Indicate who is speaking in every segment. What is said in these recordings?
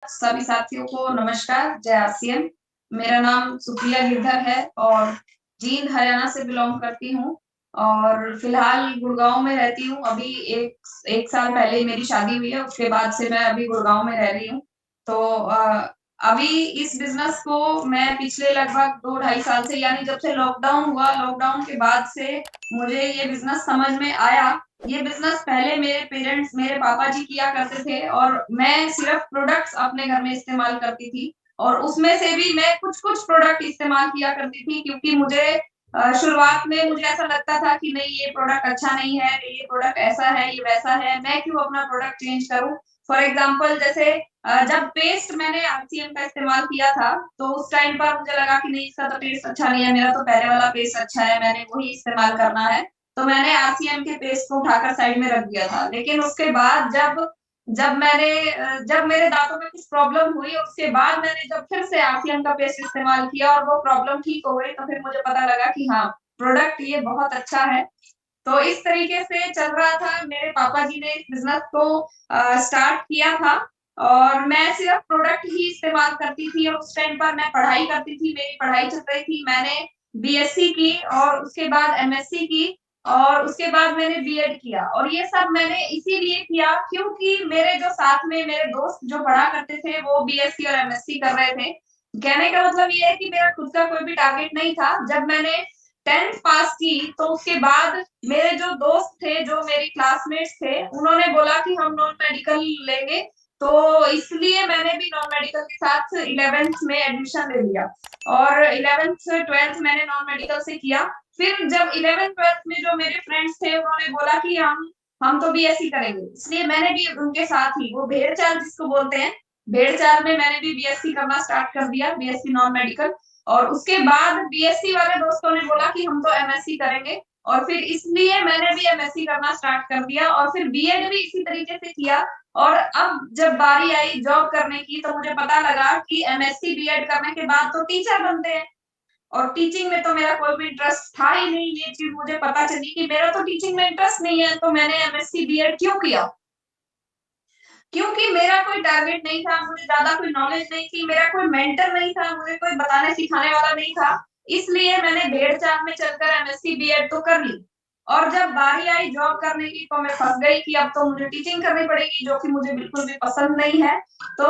Speaker 1: सभी साथियों को नमस्कार, जय आसियान। मेरा नाम सुप्रिया गिरधर है और जींद हरियाणा से बिलोंग करती हूँ और फिलहाल गुड़गांव में रहती हूँ। अभी एक साल पहले मेरी शादी हुई है, उसके बाद से मैं अभी गुड़गांव में रह रही हूँ। तो अभी इस बिजनेस को मैं पिछले लगभग 2 ढाई साल से, यानी जब से लॉकडाउन हुआ, लॉकडाउन के बाद से मुझे ये बिजनेस समझ में आया। ये बिजनेस पहले मेरे पेरेंट्स, मेरे पापा जी किया करते थे और मैं सिर्फ प्रोडक्ट्स अपने घर में इस्तेमाल करती थी। और उसमें से भी मैं कुछ कुछ प्रोडक्ट इस्तेमाल किया करती थी, क्योंकि मुझे शुरुआत में मुझे ऐसा लगता था कि नहीं, ये प्रोडक्ट अच्छा नहीं है, ये प्रोडक्ट ऐसा है, ये वैसा है, मैं क्यों अपना प्रोडक्ट चेंज करूं। फॉर एग्जाम्पल, जैसे जब पेस्ट मैंने आरसीएम का इस्तेमाल किया था, तो उस टाइम पर मुझे लगा कि नहीं, इसका तो टेस्ट अच्छा नहीं है, मेरा तो पहले वाला पेस्ट अच्छा है, मैंने वही इस्तेमाल करना है। तो मैंने आरसीएम के पेस्ट को उठाकर साइड में रख दिया था। लेकिन उसके बाद जब जब मेरे दांतों में कुछ प्रॉब्लम हुई, उसके बाद मैंने जब फिर से आरसीएम का पेस्ट इस्तेमाल किया और वो प्रॉब्लम ठीक हो गई, तो फिर मुझे पता लगा कि हाँ, प्रोडक्ट ये बहुत अच्छा है। तो इस तरीके से चल रहा था। मेरे पापा जी ने इस बिजनेस को स्टार्ट किया था और मैं सिर्फ प्रोडक्ट ही इस्तेमाल करती थी। और उस टाइम पर मैं पढ़ाई करती थी, मेरी पढ़ाई चल रही थी। मैंने बीएससी की और उसके बाद एमएससी की और उसके बाद मैंने बीएड किया। और ये सब मैंने इसीलिए किया क्योंकि मेरे जो साथ में मेरे दोस्त जो पढ़ा करते थे, वो बीएससी और एमएससी कर रहे थे। कहने का मतलब ये है कि मेरा खुद का कोई भी टारगेट नहीं था। जब मैंने 10th पास की, तो उसके बाद मेरे जो दोस्त थे, जो मेरी क्लासमेट्स थे, उन्होंने बोला कि हम नॉन मेडिकल लेंगे। तो इसलिए मैंने भी नॉन मेडिकल के साथ 11th में एडमिशन ले लिया और 11th 12th मैंने नॉन मेडिकल से किया। फिर जब 11th 12th में जो मेरे फ्रेंड्स थे, उन्होंने बोला कि हम तो बीएससी करेंगे, इसलिए मैंने भी उनके साथ ही, वो भेड़ चाल जिसको बोलते हैं, भेड़ चाल में मैंने भी बीएससी करना स्टार्ट कर दिया, बीएससी नॉन मेडिकल। और उसके बाद बीएससी वाले दोस्तों ने बोला कि हम तो एमएससी करेंगे, और फिर इसलिए मैंने भी एमएससी करना स्टार्ट कर दिया और फिर बीएड भी इसी तरीके से किया। और अब जब बारी आई जॉब करने की, तो मुझे पता लगा कि एमएससी बीएड करने के बाद तो टीचर बनते हैं, और टीचिंग में तो मेरा कोई भी इंटरेस्ट था ही नहीं। ये चीज मुझे पता चली कि मेरा तो टीचिंग में इंटरेस्ट नहीं है, तो मैंने एमएससी बीएड क्यों किया? क्योंकि मेरा कोई टारगेट नहीं था, मुझे ज्यादा कोई नॉलेज नहीं थी, मेरा कोई मेंटर नहीं था, मुझे कोई बताने सिखाने वाला नहीं था। इसलिए मैंने भेड़ चाल में चलकर एमएससी बीएड तो कर ली। और जब बारी आई जॉब करने की, तो मैं फंस गई कि अब तो मुझे टीचिंग करनी पड़ेगी, जो कि मुझे बिल्कुल भी पसंद नहीं है। तो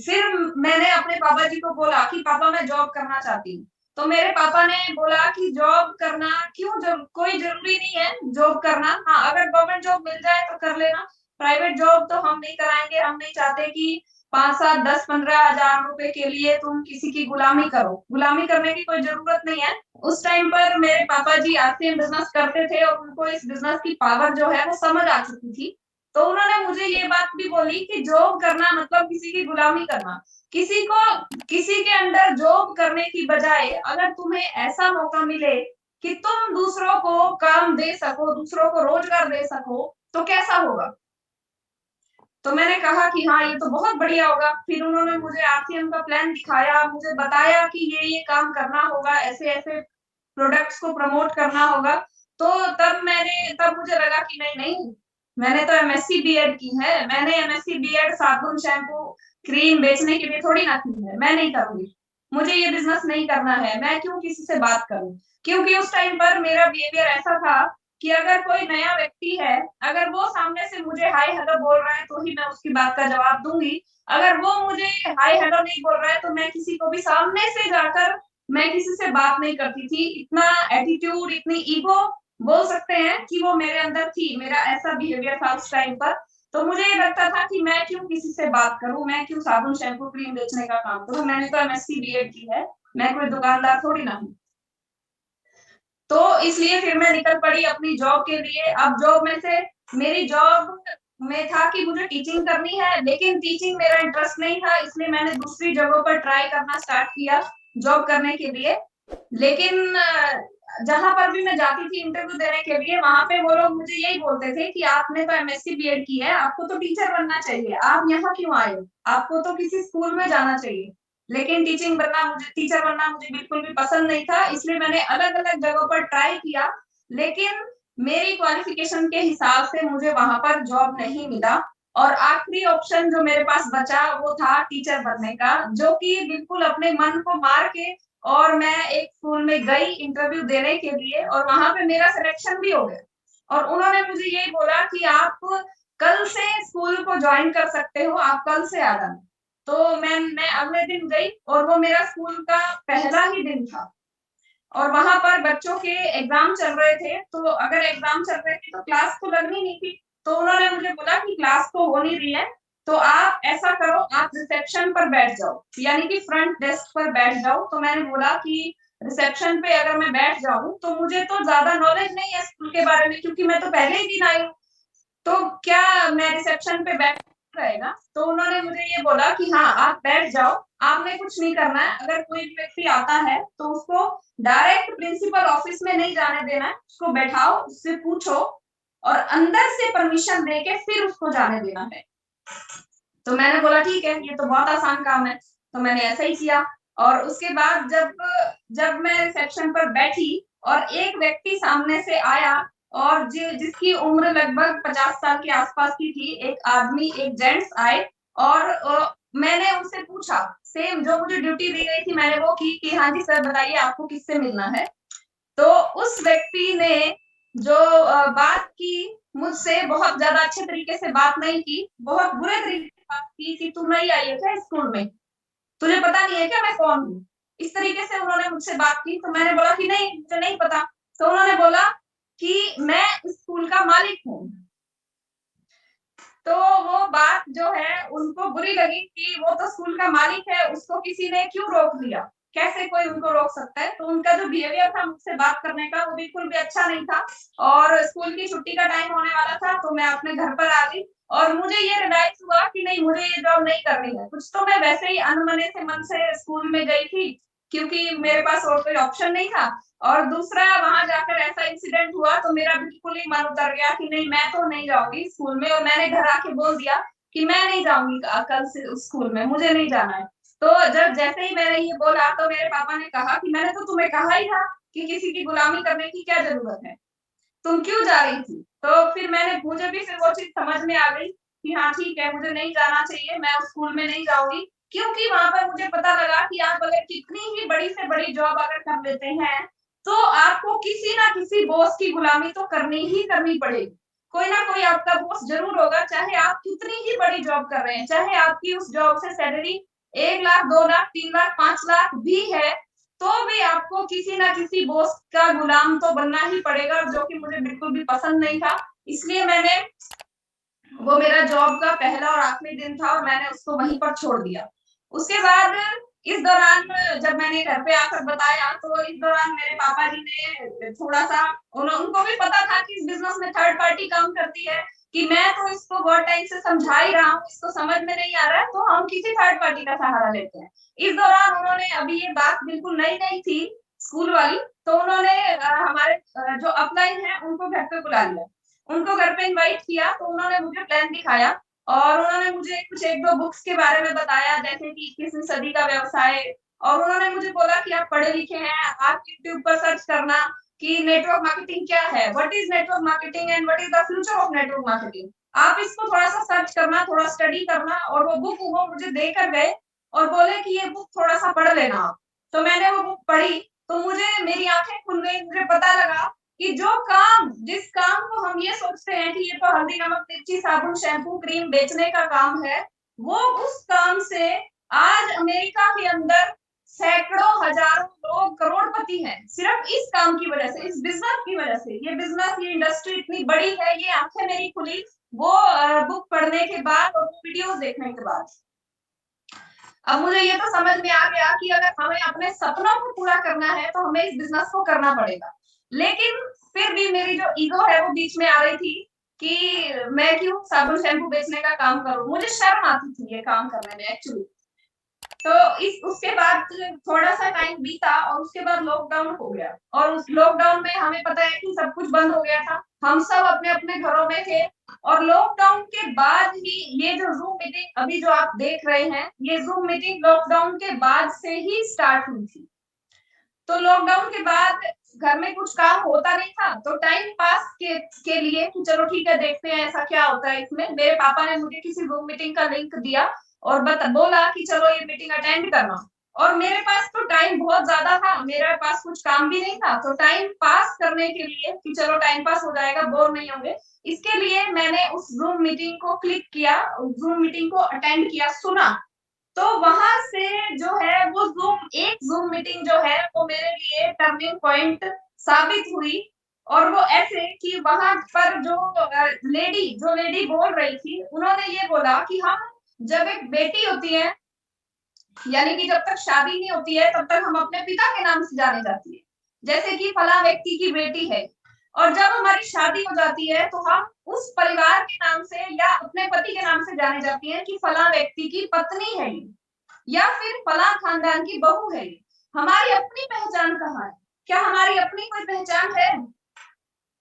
Speaker 1: फिर मैंने अपने पापा जी को बोला कि पापा, मैं जॉब करना चाहती हूँ। तो मेरे पापा ने बोला कि जॉब करना क्यों, कोई जरूरी नहीं है जॉब करना। हाँ, अगर गवर्नमेंट जॉब मिल जाए तो कर लेना, प्राइवेट जॉब तो हम नहीं कराएंगे। हम नहीं चाहते कि 5 7 10 15 हजार रुपए के लिए तुम किसी की गुलामी करो। गुलामी करने की कोई जरूरत नहीं है। उस टाइम पर मेरे पापा जी आरसीएम बिजनेस करते थे और उनको इस बिजनेस की पावर जो है वो समझ आ चुकी थी। तो उन्होंने मुझे ये बात भी बोली कि जॉब करना मतलब किसी की गुलामी करना। किसी को, किसी के अंडर जॉब करने की बजाय अगर तुम्हें ऐसा मौका मिले कि तुम दूसरों को काम दे सको, दूसरों को रोजगार दे सको, तो कैसा होगा? तो मैंने कहा कि हाँ, ये तो बहुत बढ़िया होगा। फिर उन्होंने मुझे आरसीएम का प्लान दिखाया, मुझे बताया कि ये काम करना होगा, ऐसे-ऐसे प्रोडक्ट्स को प्रमोट करना होगा। तो तब मुझे लगा कि नहीं, नहीं, मैंने तो एमएससी बीएड की है। मैंने एमएससी बीएड साबुन, शैम्पू, क्रीम बेचने के लिए थोड़ी ना की है। मैं नहीं करूँगी। मुझे ये बिज़नेस नहीं करना है। मैं क्यों किसी से बात करूँ? क्योंकि उस टाइम पर मेरा बिहेवियर ऐसा था कि अगर कोई नया व्यक्ति है, अगर वो सामने से मुझे हाय हेलो बोल रहा है, तो ही मैं उसकी बात का जवाब दूँगी। अगर वो मुझे हाय हेलो नहीं बोल रहा है, तो मैं किसी को भी सामने से जाकर मैं किसी से बात नहीं करती थी। इतना एटीट्यूड, इतनी ईगो बोल सकते हैं कि वो मेरे अंदर थी। मेरा ऐसा बिहेवियर था उस टाइम पर। तो मुझे ये लगता था कि मैं क्यों किसी से बात करूँ, मैं क्यों साबुन, शैम्पू, क्रीम बेचने का काम करूँ। मैंने तो एमएससी बीएड की है, मैं कोई दुकानदार थोड़ी ना हूँ। तो इसलिए फिर मैं निकल पड़ी अपनी जॉब के लिए। अब जॉब में से, मेरी जॉब में था कि मुझे टीचिंग करनी है, लेकिन टीचिंग मेरा इंटरेस्ट नहीं था, इसलिए मैंने दूसरी जगहों पर ट्राई करना स्टार्ट किया जॉब करने के लिए। लेकिन जहाँ पर भी मैं जाती थी इंटरव्यू देने के लिए, वहाँ पे वो लोग मुझे यही बोलते थे कि आपने तो एमएससी बीएड की है, आपको तो टीचर बनना चाहिए, आप यहाँ क्यों आए हो? आपको तो किसी स्कूल में जाना चाहिए। लेकिन टीचर बनना मुझे बिल्कुल भी पसंद नहीं था, इसलिए मैंने अलग-अलग जगहों पर ट्राई किया, लेकिन मेरी क्वालिफिकेशन के हिसाब से मुझे वहाँ पर जॉब नहीं मिला। और आखिरी ऑप्शन जो मेरे पास बचा वो था टीचर बनने का, जो कि बिल्कुल अपने मन को मार के और मैं एक स्कूल में गई इंटरव्यू देने के लिए और वहां पे मेरा सिलेक्शन भी हो गया और उन्होंने मुझे यही बोला कि आप कल से स्कूल को ज्वाइन कर सकते हो, आप कल से आ जाना। तो मैं अगले दिन गई और वो मेरा स्कूल का पहला ही दिन था और वहां पर बच्चों के एग्जाम चल रहे थे, तो अगर एग्जाम चल रहे थे तो क्लास तो लगनी नहीं थी। तो उन्होंने मुझे बोला कि क्लास तो हो नहीं रही है, तो आप ऐसा करो, आप रिसेप्शन पर बैठ जाओ, यानी कि फ्रंट डेस्क पर बैठ जाओ। तो मैंने बोला कि रिसेप्शन पे अगर मैं बैठ जाऊं तो मुझे तो ज्यादा नॉलेज नहीं है स्कूल के बारे में, क्योंकि मैं तो पहले ही दिन आई हूँ, तो क्या मैं रिसेप्शन पे बैठ रहेगा? तो उन्होंने मुझे ये बोला कि हाँ, आप बैठ जाओ, आपने कुछ नहीं करना है। अगर कोई भी व्यक्ति आता है तो उसको डायरेक्ट प्रिंसिपल ऑफिस में नहीं जाने देना है, उसको बैठाओ, उससे पूछो और अंदर से परमिशन देके फिर उसको जाने देना है। तो मैंने बोला ठीक है, ये तो बहुत आसान काम है, तो मैंने ऐसा ही किया। और उसके बाद जब जब मैं रिसेप्शन पर बैठी और एक व्यक्ति सामने से आया और जिसकी उम्र लगभग 50 साल के आसपास की थी, एक आदमी, एक जेंट्स आए और मैंने उनसे पूछा, सेम जो मुझे ड्यूटी दी गई थी मैंने वो की कि हाँ जी सर बताइए आपको किससे मिलना है। तो उस व्यक्ति ने जो बात की मुझसे, बहुत ज्यादा अच्छे तरीके से बात नहीं की, बहुत बुरे तरीके से बात की कि तू नहीं आई है क्या स्कूल में, तुझे पता नहीं है क्या मैं कौन हूँ? इस तरीके से उन्होंने मुझसे बात की। तो मैंने बोला कि नहीं, मुझे नहीं पता। तो उन्होंने बोला कि मैं स्कूल का मालिक हूँ। तो वो बात जो है उनको बुरी लगी कि वो तो स्कूल का मालिक है, उसको किसी ने क्यों रोक लिया, कैसे कोई उनको रोक सकता है? तो उनका जो बिहेवियर था मुझसे बात करने का वो बिल्कुल भी अच्छा नहीं था और स्कूल की छुट्टी का टाइम होने वाला था, तो मैं अपने घर पर आ गई और मुझे ये रियलाइज हुआ कि नहीं, मुझे ये जॉब नहीं करनी है। कुछ तो मैं वैसे ही अनमने से मन से स्कूल में गई थी, क्योंकि मेरे पास और कोई ऑप्शन नहीं था। और दूसरा, वहां जाकर ऐसा इंसिडेंट हुआ तो मेरा बिल्कुल ही मन उतर गया कि नहीं, मैं तो नहीं जाऊंगी स्कूल में, और मैंने घर आके बोल दिया कि मैं नहीं जाऊंगी कल से उस स्कूल में, मुझे नहीं जाना है। तो जब जैसे ही मैंने ये बोला तो मेरे पापा ने कहा कि मैंने तो तुम्हें कहा ही था कि किसी की गुलामी करने की क्या जरूरत है, तुम क्यों जा रही थी? तो फिर मुझे भी फिर वो चीज समझ में आ गई कि हाँ ठीक है, मुझे नहीं जाना चाहिए, मैं उस स्कूल में नहीं जाऊंगी। क्योंकि वहां पर मुझे पता लगा कि आप अगर कितनी ही बड़ी से बड़ी जॉब अगर कर लेते हैं तो आपको किसी ना किसी बॉस की गुलामी तो करनी ही करनी पड़ेगी। कोई ना कोई आपका बॉस जरूर होगा, चाहे आप कितनी ही बड़ी जॉब कर रहे हैं, चाहे आपकी उस जॉब से सैलरी 1 लाख, 2 लाख, 3 लाख, 5 लाख भी है, तो भी आपको किसी ना किसी बॉस का गुलाम तो बनना ही पड़ेगा, जो कि मुझे बिल्कुल भी पसंद नहीं था। इसलिए वो मेरा जॉब का पहला और आखिरी दिन था और मैंने उसको वहीं पर छोड़ दिया। उसके बाद इस दौरान जब मैंने घर पे आकर बताया तो इस दौरान मेरे पापा जी ने थोड़ा-सा, उनको भी पता था कि इस बिज़नेस में थर्ड पार्टी काम करती है, कि मैं तो इसको बहुत टाइम से समझा ही रहा हूँ, इसको समझ में नहीं आ रहा है, तो हम किसी थर्ड पार्टी का सहारा लेते हैं। इस दौरान उन्होंने, अभी ये बात बिल्कुल नई-नई थी स्कूल वाली, तो उन्होंने हमारे जो अपलाइन है उनको घर पे बुला लिया। उनको घर पे इनवाइट किया तो उन्होंने मुझे प्लान दिखाया और उन्होंने मुझे कुछ 1-2 बुक्स के बारे में बताया, जैसे कि 21वीं सदी का व्यवसाय। और उन्होंने मुझे बोला कि आप पढ़े लिखे हैं, आप यूट्यूब पर सर्च करना कि नेटवर्क मार्केटिंग क्या है, what is network marketing and what is the future of network marketing. आप इसको थोड़ा-सा सर्च करना, थोड़ा स्टडी करना। और वो बुक वो मुझे देकर गए और बोले कि ये बुक थोड़ा-सा पढ़ लेना आप। तो मैंने वो बुक पढ़ी, तो मेरी आँखें खुल गई, मुझे पता लगा कि जिस काम को हम ये सोचते हैं कि ये तो हल्दी, नमक, मिर्ची, साबुन, शैम्पू, क्रीम बेचने का काम है, वो उस काम से आज अमेरिका के अंदर सैकड़ों, हजारों लोग करोड़पति हैं, सिर्फ इस काम की वजह से, इस बिज़नेस की वजह से। ये बिज़नेस, ये इंडस्ट्री इतनी बड़ी है, ये आँखें मेरी खुली वो बुक पढ़ने के बाद और वो वीडियोज़ देखने के बाद। अब मुझे ये तो समझ में आ गया कि अगर हमें अपने सपनों को पूरा करना है तो हमें इस बिज़नेस को करना पड़ेगा। लेकिन फिर भी मेरी जो ईगो है वो बीच में आ रही थी कि मैं क्यों साबुन शैम्पू बेचने का काम करूँ? मुझे शर्म आती थी ये काम करने में एक्चुअली। तो इस उसके बाद थोड़ा-सा टाइम बीता और उसके बाद लॉकडाउन हो गया और उस लॉकडाउन में हमें पता है कि सब कुछ बंद हो गया था। हम सब अपने-अपने घरों में थे और लॉकडाउन के बाद ही ये जो ज़ूम मीटिंग अभी जो आप देख रहे हैं, ये ज़ूम मीटिंग लॉकडाउन के बाद से ही स्टार्ट हुई थी। तो लॉकडाउन के बाद घर में कुछ काम होता नहीं था, तो टाइम पास के लिए कि चलो ठीक है देखते हैं ऐसा क्या होता है इसमें। मेरे पापा ने मुझे किसी ज़ूम मीटिंग का लिंक दिया और बोला कि चलो ये मीटिंग अटेंड करना। और मेरे पास तो टाइम बहुत ज़्यादा था, मेरे पास कुछ काम भी नहीं था, तो टाइम पास करने के लिए कि चलो टाइम पास हो जाएगा, बोर नहीं होंगे, इसके लिए मैंने उस ज़ूम मीटिंग को क्लिक किया, ज़ूम मीटिंग को अटेंड किया, सुना। तो वहां से जो है वो ज़ूम मीटिंग जो है वो मेरे लिए टर्निंग पॉइंट साबित हुई। और वो ऐसे कि वहां पर जो लेडी बोल रही थी, उन्होंने ये बोला कि हम जब एक बेटी होती है, यानी कि जब तक शादी नहीं होती है तब तक हम अपने पिता के नाम से जाने जाती है, जैसे कि फला व्यक्ति की बेटी है। और जब हमारी शादी हो जाती है तो हम उस परिवार के नाम से या अपने पति के नाम से जाने जाती है कि फला व्यक्ति की पत्नी है ये, या फिर फला खानदान की बहू है ये। हमारी अपनी पहचान कहाँ है? क्या हमारी अपनी कोई पहचान है?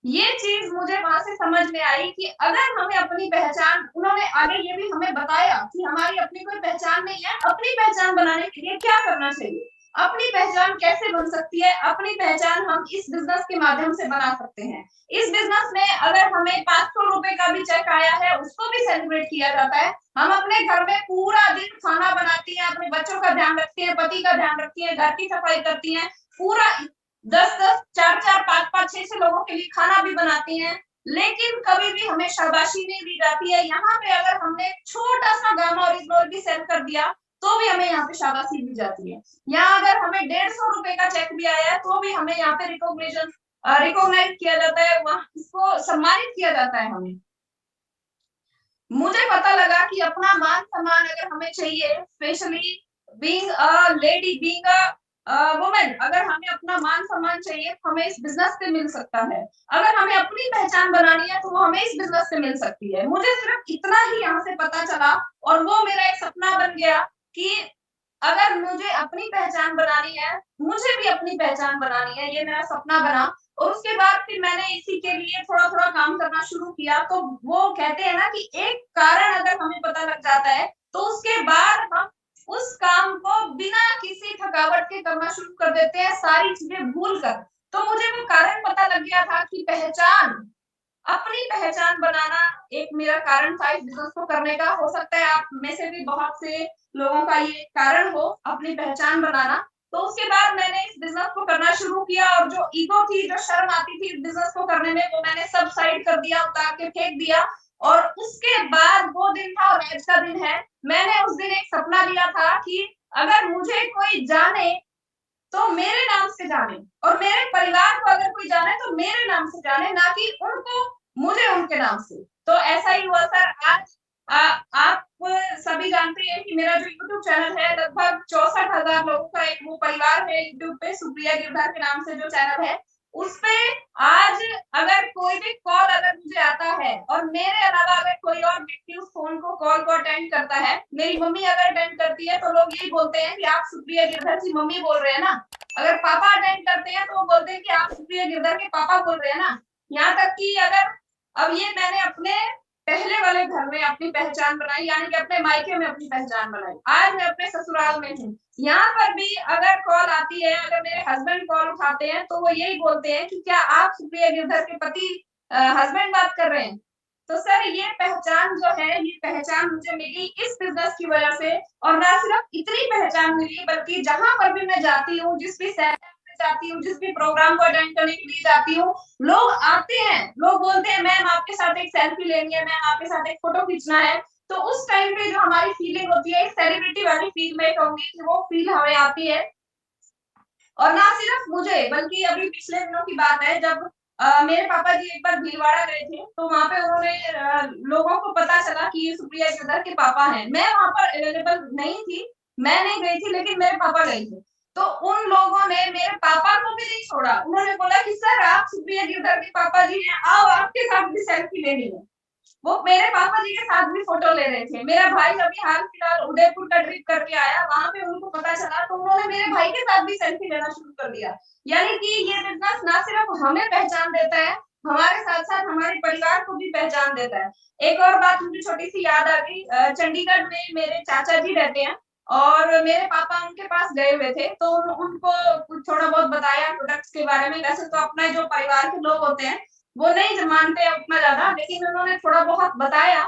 Speaker 1: ये चीज़ मुझे वहाँ से समझ में आई कि अगर हमें अपनी पहचान, उन्होंने आगे ये भी हमें बताया कि हमारी अपनी कोई पहचान नहीं है, अपनी पहचान बनाने के लिए क्या करना चाहिए? अपनी पहचान कैसे बन सकती है? अपनी पहचान हम इस बिज़नेस के माध्यम से बना सकते हैं। इस बिज़नेस में अगर हमें ₹500 का भी चेक आया है, उसको भी सेलिब्रेट किया जाता है। हम अपने घर में पूरा दिन खाना बनाती हैं, अपने बच्चों का ध्यान रखती हैं, पति का ध्यान रखती हैं, घर की सफाई करती हैं, पूरा 10-10, 4-4, 5-5, 6-6 लोगों के लिए खाना भी बनाती हैं, लेकिन कभी भी हमें शाबाशी नहीं दी जाती है। यहाँ पे अगर हमने छोटा-सा गामा और इग्नोर भी सेंड कर दिया, तो भी हमें यहाँ पे शाबाशी दी जाती है। यहाँ अगर हमें ₹150 का चेक भी आया है, तो भी हमें यहाँ पे रिकॉग्नाइज़ किया जाता है, वहाँ इसको सम्मानित किया जाता है हमें। मुझे पता लगा कि अपना मान-सम्मान अगर हमें चाहिए, specially being a lady, being woman, अगर हमें अपना मान-सम्मान चाहिए, तो हमें इस बिज़नेस से मिल सकता है। अगर हमें अपनी पहचान बनानी है, तो वो हमें इस बिज़नेस से मिल सकती है। मुझे सिर्फ़ इतना ही यहाँ से पता चला और वो मेरा एक सपना बन गया कि अगर मुझे अपनी पहचान बनानी है, मुझे भी अपनी पहचान बनानी है, ये मेरा सपना बना। और उसके बाद फिर मैंने इसी के लिए थोड़ा-थोड़ा काम करना शुरू किया। तो वो कहते हैं ना कि एक कारण अगर हमें पता लग जाता है, तो उसके बाद हम उस काम को बिना किसी थकावट के करना शुरू कर देते हैं, सारी चीज़ें भूल कर। तो मुझे वो कारण पता लग गया था कि अपनी पहचान बनाना एक मेरा कारण था इस बिज़नेस को करने का। हो सकता है आप में से भी बहुत से लोगों का ये कारण हो, अपनी पहचान बनाना। तो उसके बाद मैंने इस बिज़नेस को करना शुरू किया और जो ईगो थी, जो शर्म आती थी इस बिज़नेस को करने में, वो मैंने सब साइड कर दिया, उतार के फेंक दिया। और उसके बाद वो दिन था और आज का दिन है। मैंने उस दिन एक सपना लिया था कि अगर मुझे कोई जाने तो मेरे नाम से जाने, और मेरे परिवार को अगर कोई जाने तो मेरे नाम से जाने, ना कि उनको मुझे उनके नाम से। तो ऐसा ही हुआ सर। आज आप सभी जानते हैं कि मेरा जो यूट्यूब चैनल है लगभग 64,000 लोगों का एक वो परिवार है यूट्यूब पे, सुप्रिया गिरधर के नाम से जो चैनल है, उसपे आज अगर कोई भी कॉल अगर मुझे आता है और मेरे अलावा अगर कोई और व्यक्ति उस कॉल को अटेंड करता है, मेरी मम्मी अगर अटेंड करती है तो लोग यही बोलते हैं कि आप सुप्रिया गिरधर की मम्मी बोल रहे हैं ना। अगर पापा अटेंड करते हैं तो वो बोलते हैं कि आप सुप्रिया गिरधर के पापा बोल रहे हैं ना। यहाँ तक कि अगर अब ये मैंने अपने पहले वाले घर में अपनी पहचान बनाई, यानी कि अपने मायके में अपनी पहचान बनाई। आज मैं अपने ससुराल में हूँ। यहाँ पर भी अगर कॉल आती है, अगर मेरे हस्बैंड कॉल उठाते हैं तो वो यही बोलते हैं कि क्या आप सुप्रिया गिरधर के पति हस्बैंड बात कर रहे हैं? तो सर ये पहचान जो है, ये पहचान मुझे मिली इस बिज़नेस की वजह से। और ना सिर्फ इतनी पहचान मिली बल्कि जहाँ पर भी मैं जाती हूँ, जिस भी शहर में जाती हूँ, जिस भी प्रोग्राम को अटेंड करने के लिए जाती हूँ, लोग आते हैं, लोग बोलते हैं मैम आपके साथ एक सेल्फी लेनी है, मैम आपके साथ एक फोटो खींचना है। तो उस टाइम पे जो हमारी फीलिंग होती है, एक सेलिब्रिटी वाली फील मैं कहूँगी कि वो फील हमें आती है। और ना सिर्फ मुझे, बल्कि अभी पिछले दिनों की बात है जब मेरे पापा जी एक बार भीलवाड़ा गए थे, तो वहाँ पे उन्होंने लोगों को पता चला कि ये सुप्रिया गिरधर के पापा हैं। मैं वहाँ पर अवेलेबल नहीं थी, मैं नहीं गई थी, लेकिन मेरे पापा गए थे। तो उन लोगों ने मेरे पापा को भी नहीं छोड़ा। उन्होंने बोला कि सर आप सुप्रिया गिरधर के पापा जी हैं, आओ आपके साथ भी सेल्फी लेनी है। वो मेरे पापा जी के साथ भी फोटो ले रहे थे। मेरा भाई अभी हाल-फिलहाल उदयपुर का ट्रिप करके आया, वहाँ पे उनको पता चला तो उन्होंने मेरे भाई के साथ भी सेल्फी लेना शुरू कर दिया। यानी कि ये बिज़नेस ना सिर्फ हमें पहचान देता है, हमारे साथ-साथ हमारे परिवार को भी पहचान देता है। एक और बात मुझे छोटी-सी याद आ गई, चंडीगढ़ में मेरे चाचा जी रहते हैं। और मेरे पापा उनके पास गए हुए थे, तो उनको कुछ थोड़ा बहुत बताया प्रोडक्ट्स के बारे में। वैसे तो अपने जो परिवार के लोग होते हैं वो नहीं मानते उतना ज्यादा, लेकिन उन्होंने थोड़ा बहुत बताया।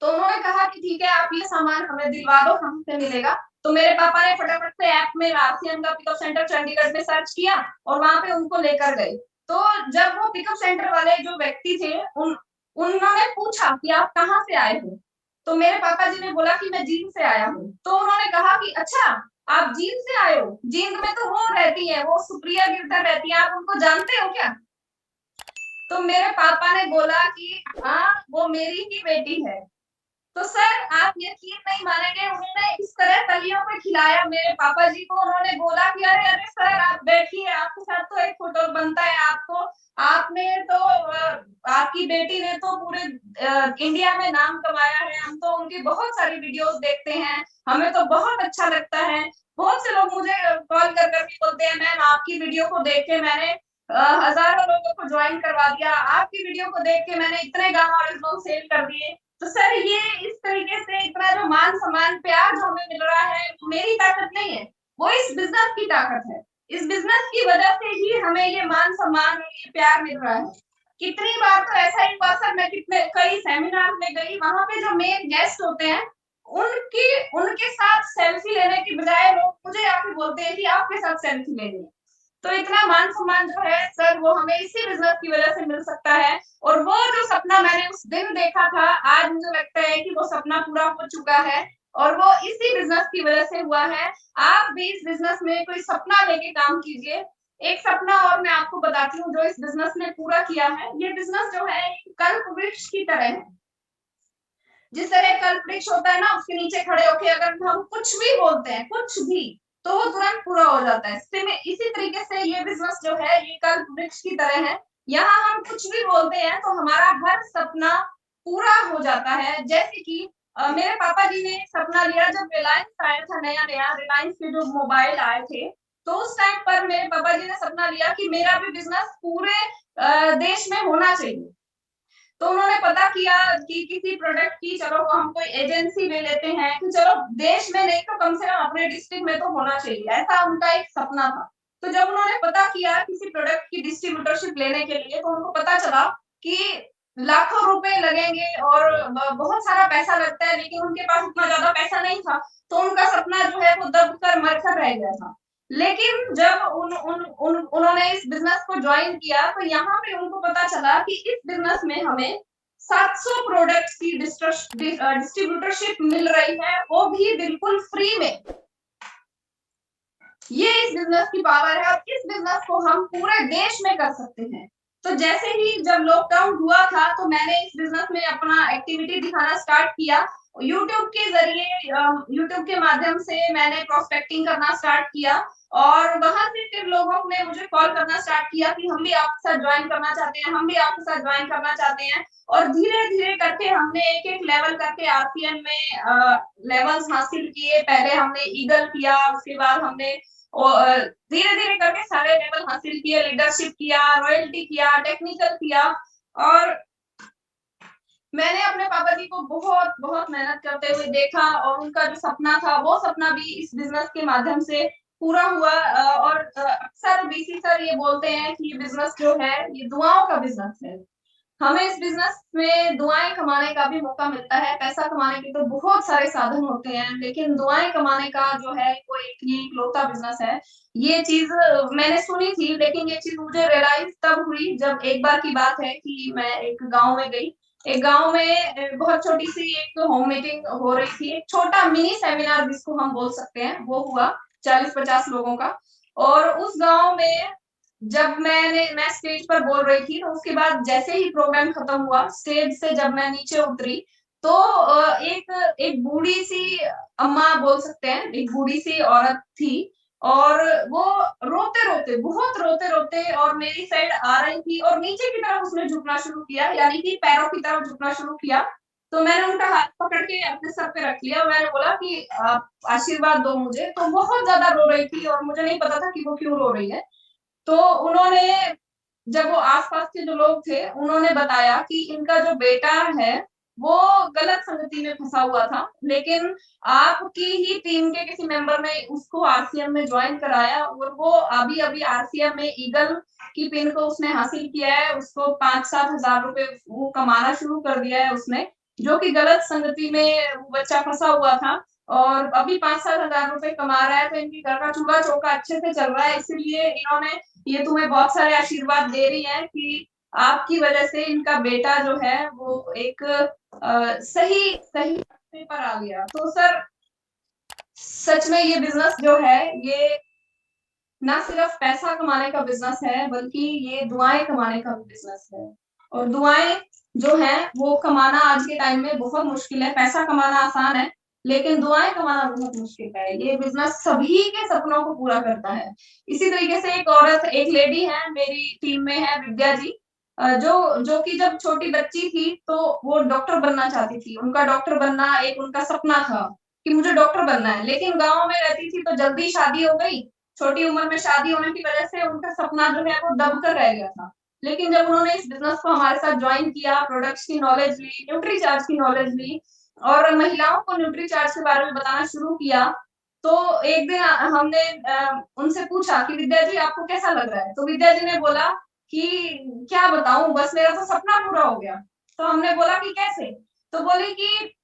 Speaker 1: तो उन्होंने कहा कि ठीक है, आप ये सामान हमें दिलवा दो, हमसे मिलेगा। तो मेरे पापा ने फटाफट से ऐप में आरसीएम का पिकअप सेंटर चंडीगढ़ में सर्च किया और वहां पे उनको लेकर गए। तो जब वो पिकअप सेंटर वाले जो व्यक्ति थे, उन्होंने पूछा कि आप कहाँ से आए हो? तो मेरे पापा जी ने बोला कि मैं जींद से आया हूँ। तो उन्होंने कहा कि अच्छा, आप जींद से आए हो? जींद में तो वो रहती है, वो सुप्रिया गिरधर रहती है, आप उनको जानते हो क्या? तो मेरे पापा ने बोला कि हाँ, वो मेरी ही बेटी है। तो सर, आप यकीन नहीं मानेंगे, उन्होंने इस तरह तलियों पे खिलाया मेरे पापा जी को। उन्होंने बोला कि अरे अरे सर, आप बैठिए, आपके साथ तो एक फोटो बनता है। आपको आपने तो आपकी बेटी ने तो पूरे इंडिया में नाम कमाया है। हम तो उनकी बहुत सारी वीडियोस देखते हैं, हमें तो बहुत अच्छा लगता है। बहुत से लोग मुझे कॉल कर करके बोलते हैं, मैम आपकी वीडियो को देख के मैंने हजारों लोगों को ज्वाइन करवा दिया, आपकी वीडियो को देख के मैंने इतने गांव वाले लोग सेल कर दिए। तो सर, ये इस तरीके से इतना जो मान सम्मान प्यार जो हमें मिल रहा है, वो मेरी ताकत नहीं है, वो इस बिजनेस की ताकत है। इस बिजनेस की वजह से ही हमें ये मान सम्मान और ये प्यार मिल रहा है। कितनी बार तो ऐसा ही हुआ सर, मैं कितने कई सेमिनार में गई, वहां पे जो मेन गेस्ट होते हैं उनकी उनके साथ सेल्फी लेने की बजाय लोग मुझे आके बोलते हैं कि आपके साथ सेल्फी लेनी है। तो इतना मान सम्मान जो है सर, वो हमें इसी बिजनेस की वजह से मिल सकता है। और वो जो सपना मैंने उस दिन देखा था, आज मुझे लगता है कि वो सपना पूरा हो चुका है, और वो इसी बिजनेस की वजह से हुआ है। आप भी इस बिजनेस में कोई सपना लेके काम कीजिए। एक सपना और मैं आपको बताती हूँ जो इस बिजनेस ने पूरा किया है। ये बिजनेस जो है एक कल्प वृक्ष की तरह है। जिस तरह कल्प वृक्ष होता है ना, उसके नीचे खड़े होके अगर हम कुछ भी बोलते हैं, कुछ भी, तो वो तुरंत पूरा हो जाता है। इसी तरीके से ये बिजनेस जो है ये कल्प वृक्ष की तरह है। यहाँ हम कुछ भी बोलते हैं तो हमारा हर सपना पूरा हो जाता है। जैसे कि मेरे पापा जी ने सपना लिया जब रिलायंस आया था, नया नया रिलायंस के जो मोबाइल आए थे, तो उस टाइम पर मेरे पापा जी ने सपना लिया कि मेरा भी बिजनेस पूरे देश में होना चाहिए। तो उन्होंने पता किया कि किसी प्रोडक्ट की, चलो हम कोई एजेंसी ले लेते हैं कि चलो देश में नहीं तो कम से कम अपने डिस्ट्रिक्ट में तो होना चाहिए, ऐसा उनका एक सपना था। तो जब उन्होंने पता किया किसी प्रोडक्ट की डिस्ट्रीब्यूटरशिप लेने के लिए, तो उनको पता चला कि लाखों रुपए लगेंगे और बहुत सारा पैसा लगता है, लेकिन उनके पास उतना ज्यादा पैसा नहीं था। तो उनका सपना जो है वो दब कर मरकर रह गया था। लेकिन जब उन्होंने इस बिजनेस को ज्वाइन किया, तो यहाँ पे उनको पता चला कि इस बिजनेस में हमें 700 प्रोडक्ट्स की डिस्ट्रीब्यूटरशिप मिल रही है, वो भी बिल्कुल फ्री में। ये इस बिजनेस की पावर है, और इस बिजनेस को हम पूरे देश में कर सकते हैं। तो जैसे ही जब लॉकडाउन हुआ था, तो मैंने इस बिजनेस में अपना एक्टिविटी दिखाना स्टार्ट किया। यूट्यूब के जरिए, यूट्यूब के माध्यम से मैंने प्रोस्पेक्टिंग करना स्टार्ट किया, और वहां से फिर लोगों ने मुझे कॉल करना स्टार्ट किया कि हम भी आपके साथ ज्वाइन करना चाहते हैं, हम भी आपके साथ ज्वाइन करना चाहते हैं। और धीरे धीरे करके हमने एक एक लेवल करके आरसीएम में लेवल्स हासिल किए। पहले हमने ईगल किया, उसके बाद हमने धीरे धीरे करके सारे लेवल हासिल किए, लीडरशिप किया, रॉयल्टी किया, टेक्निकल किया। और मैंने अपने पापा जी को बहुत बहुत मेहनत करते हुए देखा, और उनका जो सपना था वो सपना भी इस बिजनेस के माध्यम से पूरा हुआ। और अक्सर बीसी सर ये बोलते हैं कि ये बिजनेस जो है ये दुआओं का बिजनेस है। हमें इस बिजनेस में दुआएं कमाने का भी मौका मिलता है। पैसा कमाने के तो बहुत सारे साधन होते हैं, लेकिन दुआएं कमाने का जो है वो एक ये इकलौता बिजनेस है। ये चीज मैंने सुनी थी, लेकिन ये चीज मुझे रियलाइज तब हुई जब एक बार की बात है कि मैं एक गांव में गई। एक गांव में बहुत छोटी सी एक होम मीटिंग हो रही थी, एक छोटा मिनी सेमिनार जिसको हम बोल सकते हैं, वो हुआ 40-50 लोगों का। और उस गांव में जब मैं स्टेज पर बोल रही थी, तो उसके बाद जैसे ही प्रोग्राम खत्म हुआ, स्टेज से जब मैं नीचे उतरी, तो एक एक बूढ़ी सी अम्मा बोल सकते हैं, एक बूढ़ी सी औरत थी। और वो रोते रोते, बहुत रोते रोते और मेरी साइड आ रही थी, और नीचे की तरफ उसने झुकना शुरू किया, यानी कि पैरों की तरफ झुकना शुरू किया। तो मैंने उनका हाथ पकड़ के अपने सर पे रख लिया, मैंने बोला कि आप आशीर्वाद दो मुझे। तो बहुत ज्यादा रो रही थी, और मुझे नहीं पता था कि वो क्यों रो रही है। तो उन्होंने, जब वो आसपास के जो लोग थे, उन्होंने बताया कि इनका जो बेटा है वो गलत संगति में फंसा हुआ था, लेकिन आपकी ही टीम के किसी मेंबर ने उसको आरसीएम में ज्वाइन कराया और वो अभी-अभी आरसीएम में ईगल की पिन को उसने हासिल किया है। उसको 5-7 हज़ार रुपए वो कमाना शुरू कर दिया है उसने, जो कि गलत संगति में वो बच्चा फंसा हुआ था और अभी 5-7 हज़ार रुपए कमा रहा है, तो इनके घर का चूल्हा-चौका अच्छे से चल रहा है। इसीलिए इन्होंने ये तुम्हें बहुत सारे आशीर्वाद दे रही हैं कि आपकी वजह से इनका बेटा जो है वो एक सही सही रास्ते पर आ गया। तो सर सच में ये बिज़नेस जो है ये ना सिर्फ पैसा कमाने का बिज़नेस है, बल्कि ये दुआएँ कमाने का भी बिज़नेस है। और दुआएँ जो हैं वो कमाना आज के टाइम में बहुत मुश्किल है, पैसा कमाना आसान है, लेकिन दुआएँ कमाना बहुत मुश्किल है। ये बिज़नेस सभी के सपनों को पूरा करता है। इसी तरीके से एक लेडी है मेरी टीम में है विद्या जी जो जो कि जब छोटी बच्ची थी तो वो डॉक्टर बनना चाहती थी। उनका डॉक्टर बनना एक उनका सपना था कि मुझे डॉक्टर बनना है, लेकिन गाँव में रहती थी तो जल्दी शादी हो गई छोटी उम्र में शादी होने की वजह से उनका सपना जो है वो दब कर रह गया था। लेकिन जब उन्होंने इस बिज़नेस को हमारे साथ जॉइन किया, प्रोडक्ट्स की नॉलेज ली, न्यूट्रीचार्ज की नॉलेज ली और महिलाओं को न्यूट्रीचार्ज के बारे में बताना शुरू किया, तो एक दिन हमने उनसे पूछा कि विद्या जी आपको कैसा लग रहा है? तो विद्या जी ने बोला कि क्या बताऊँ बस मेरा तो सपना पूरा हो गया। तो हमने बोला कि कैसे? तो बोली कि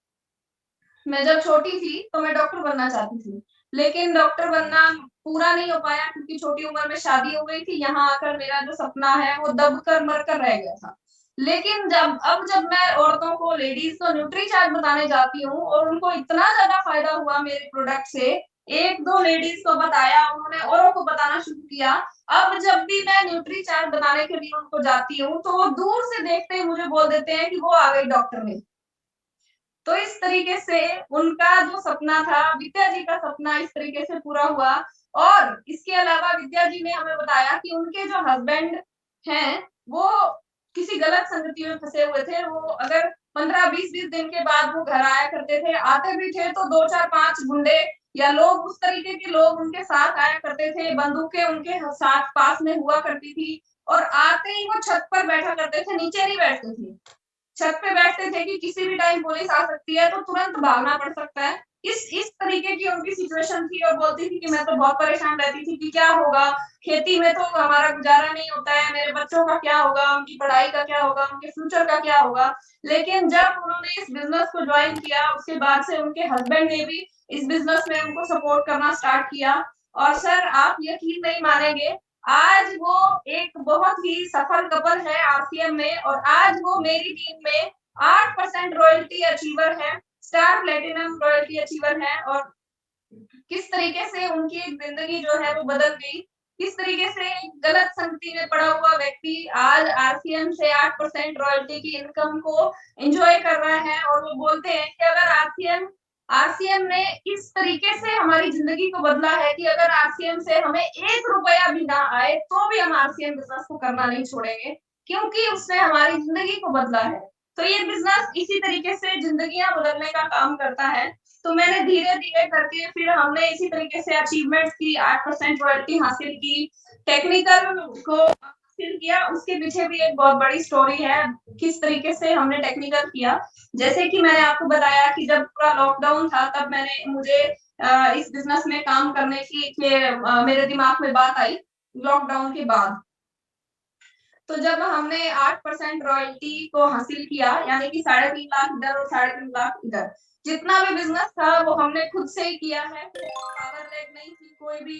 Speaker 1: मैं जब छोटी थी तो मैं डॉक्टर बनना चाहती थी, लेकिन डॉक्टर बनना पूरा नहीं हो पाया क्योंकि छोटी उम्र में शादी हो गई थी। यहाँ आकर मेरा जो सपना है वो दब कर मर कर रह गया था। लेकिन जब मैं औरतों को लेडीज़ को न्यूट्रीचार्ज बताने जाती हूँ और उनको इतना ज़्यादा फ़ायदा हुआ मेरे प्रोडक्ट से, 1-2 लेडीज़ को बताया, उन्होंने औरों को बताना शुरू किया। अब जब भी मैं न्यूट्रीचार्ज बनाने के लिए उनको जाती हूँ, तो वो दूर से देखते ही मुझे बोल देते हैं कि वो आ गई डॉक्टरनी। तो इस तरीके से उनका जो सपना था, विद्या जी का सपना इस तरीके से पूरा हुआ और इसके अलावा विद्या जी ने हमें बताया कि उनके जो हस्बैंड हैं, वो किसी गलत संगति में फँसे हुए थे। वो अगर 15-20 दिन के बाद वो घर आया करते थे, आते भी थे तो 2-4-5 गुंडे या लोग उस तरीके के लोग उनके साथ आया करते थे, बंदूकें उनके साथ पास में हुआ करती थी और आते ही वो छत पर बैठा करते थे, नीचे नहीं बैठते थे। छत पे बैठते थे कि किसी भी टाइम पुलिस आ सकती है तो तुरंत भागना पड़ सकता है। इस तरीके की उनकी सिचुएशन थी और बोलती थी कि मैं तो बहुत परेशान रहती थी कि क्या होगा? खेती में तो हमारा गुज़ारा नहीं होता है, मेरे बच्चों का क्या होगा? उनकी पढ़ाई का क्या होगा? उनके फ्यूचर का क्या होगा? लेकिन जब उन्होंने इस बिज़नेस को जॉइन किया, उसके बाद से उनके हस्बैंड ने भी इस बिज़नेस में उनको सपोर्ट करना स्टार्ट किया और सर आप यकीन नहीं मानेंगे आज वो एक बहुत ही सफल कपल है आरसीएम में और आज वो मेरी टीम में 8% रॉयल्टी अचीवर है, स्टार प्लैटिनम रॉयल्टी अचीवर है और किस तरीके से उनकी एक ज़िंदगी जो है वो बदल गई। किस तरीके से एक गलत संगति में पड़ा हुआ व्यक्ति आज आरसीएम से 8% रॉयल्टी की इनकम को एन्जॉय कर रहा है और वो बोलते हैं कि अगर आरसीएम ने इस तरीके से हमारी ज़िंदगी को बदला है कि अगर आरसीएम से हमें 1 रुपया भी ना आए, तो भी हम आरसीएम बिज़नेस को करना नहीं छोड़ेंगे, क्योंकि उसने हमारी ज़िंदगी को बदला है। तो ये बिज़नेस इसी तरीके से ज़िंदगियाँ बदलने का काम करता है। तो मैंने धीरे-धीरे करके फिर हमने इसी तरीके से अचीवमेंट्स की 8% रॉयल्टी हासिल की, टेक्निकल को हासिल किया, उसके पीछे भी एक बहुत बड़ी स्टोरी है, किस तरीके से हमने टेक्निकल किया। जैसे कि मैंने आपको बताया कि जब पूरा लॉकडाउन था तब मुझे इस बिज़नेस में काम करने की मेरे दिमाग में बात आई, लॉकडाउन के बाद। तो जब हमने 8% रॉयल्टी को हासिल किया, यानी कि 3.5 लाख इधर और 3.5 लाख इधर। जितना भी बिज़नेस था वो हमने खुद से ही किया है, पावर लेग नहीं थी, कोई भी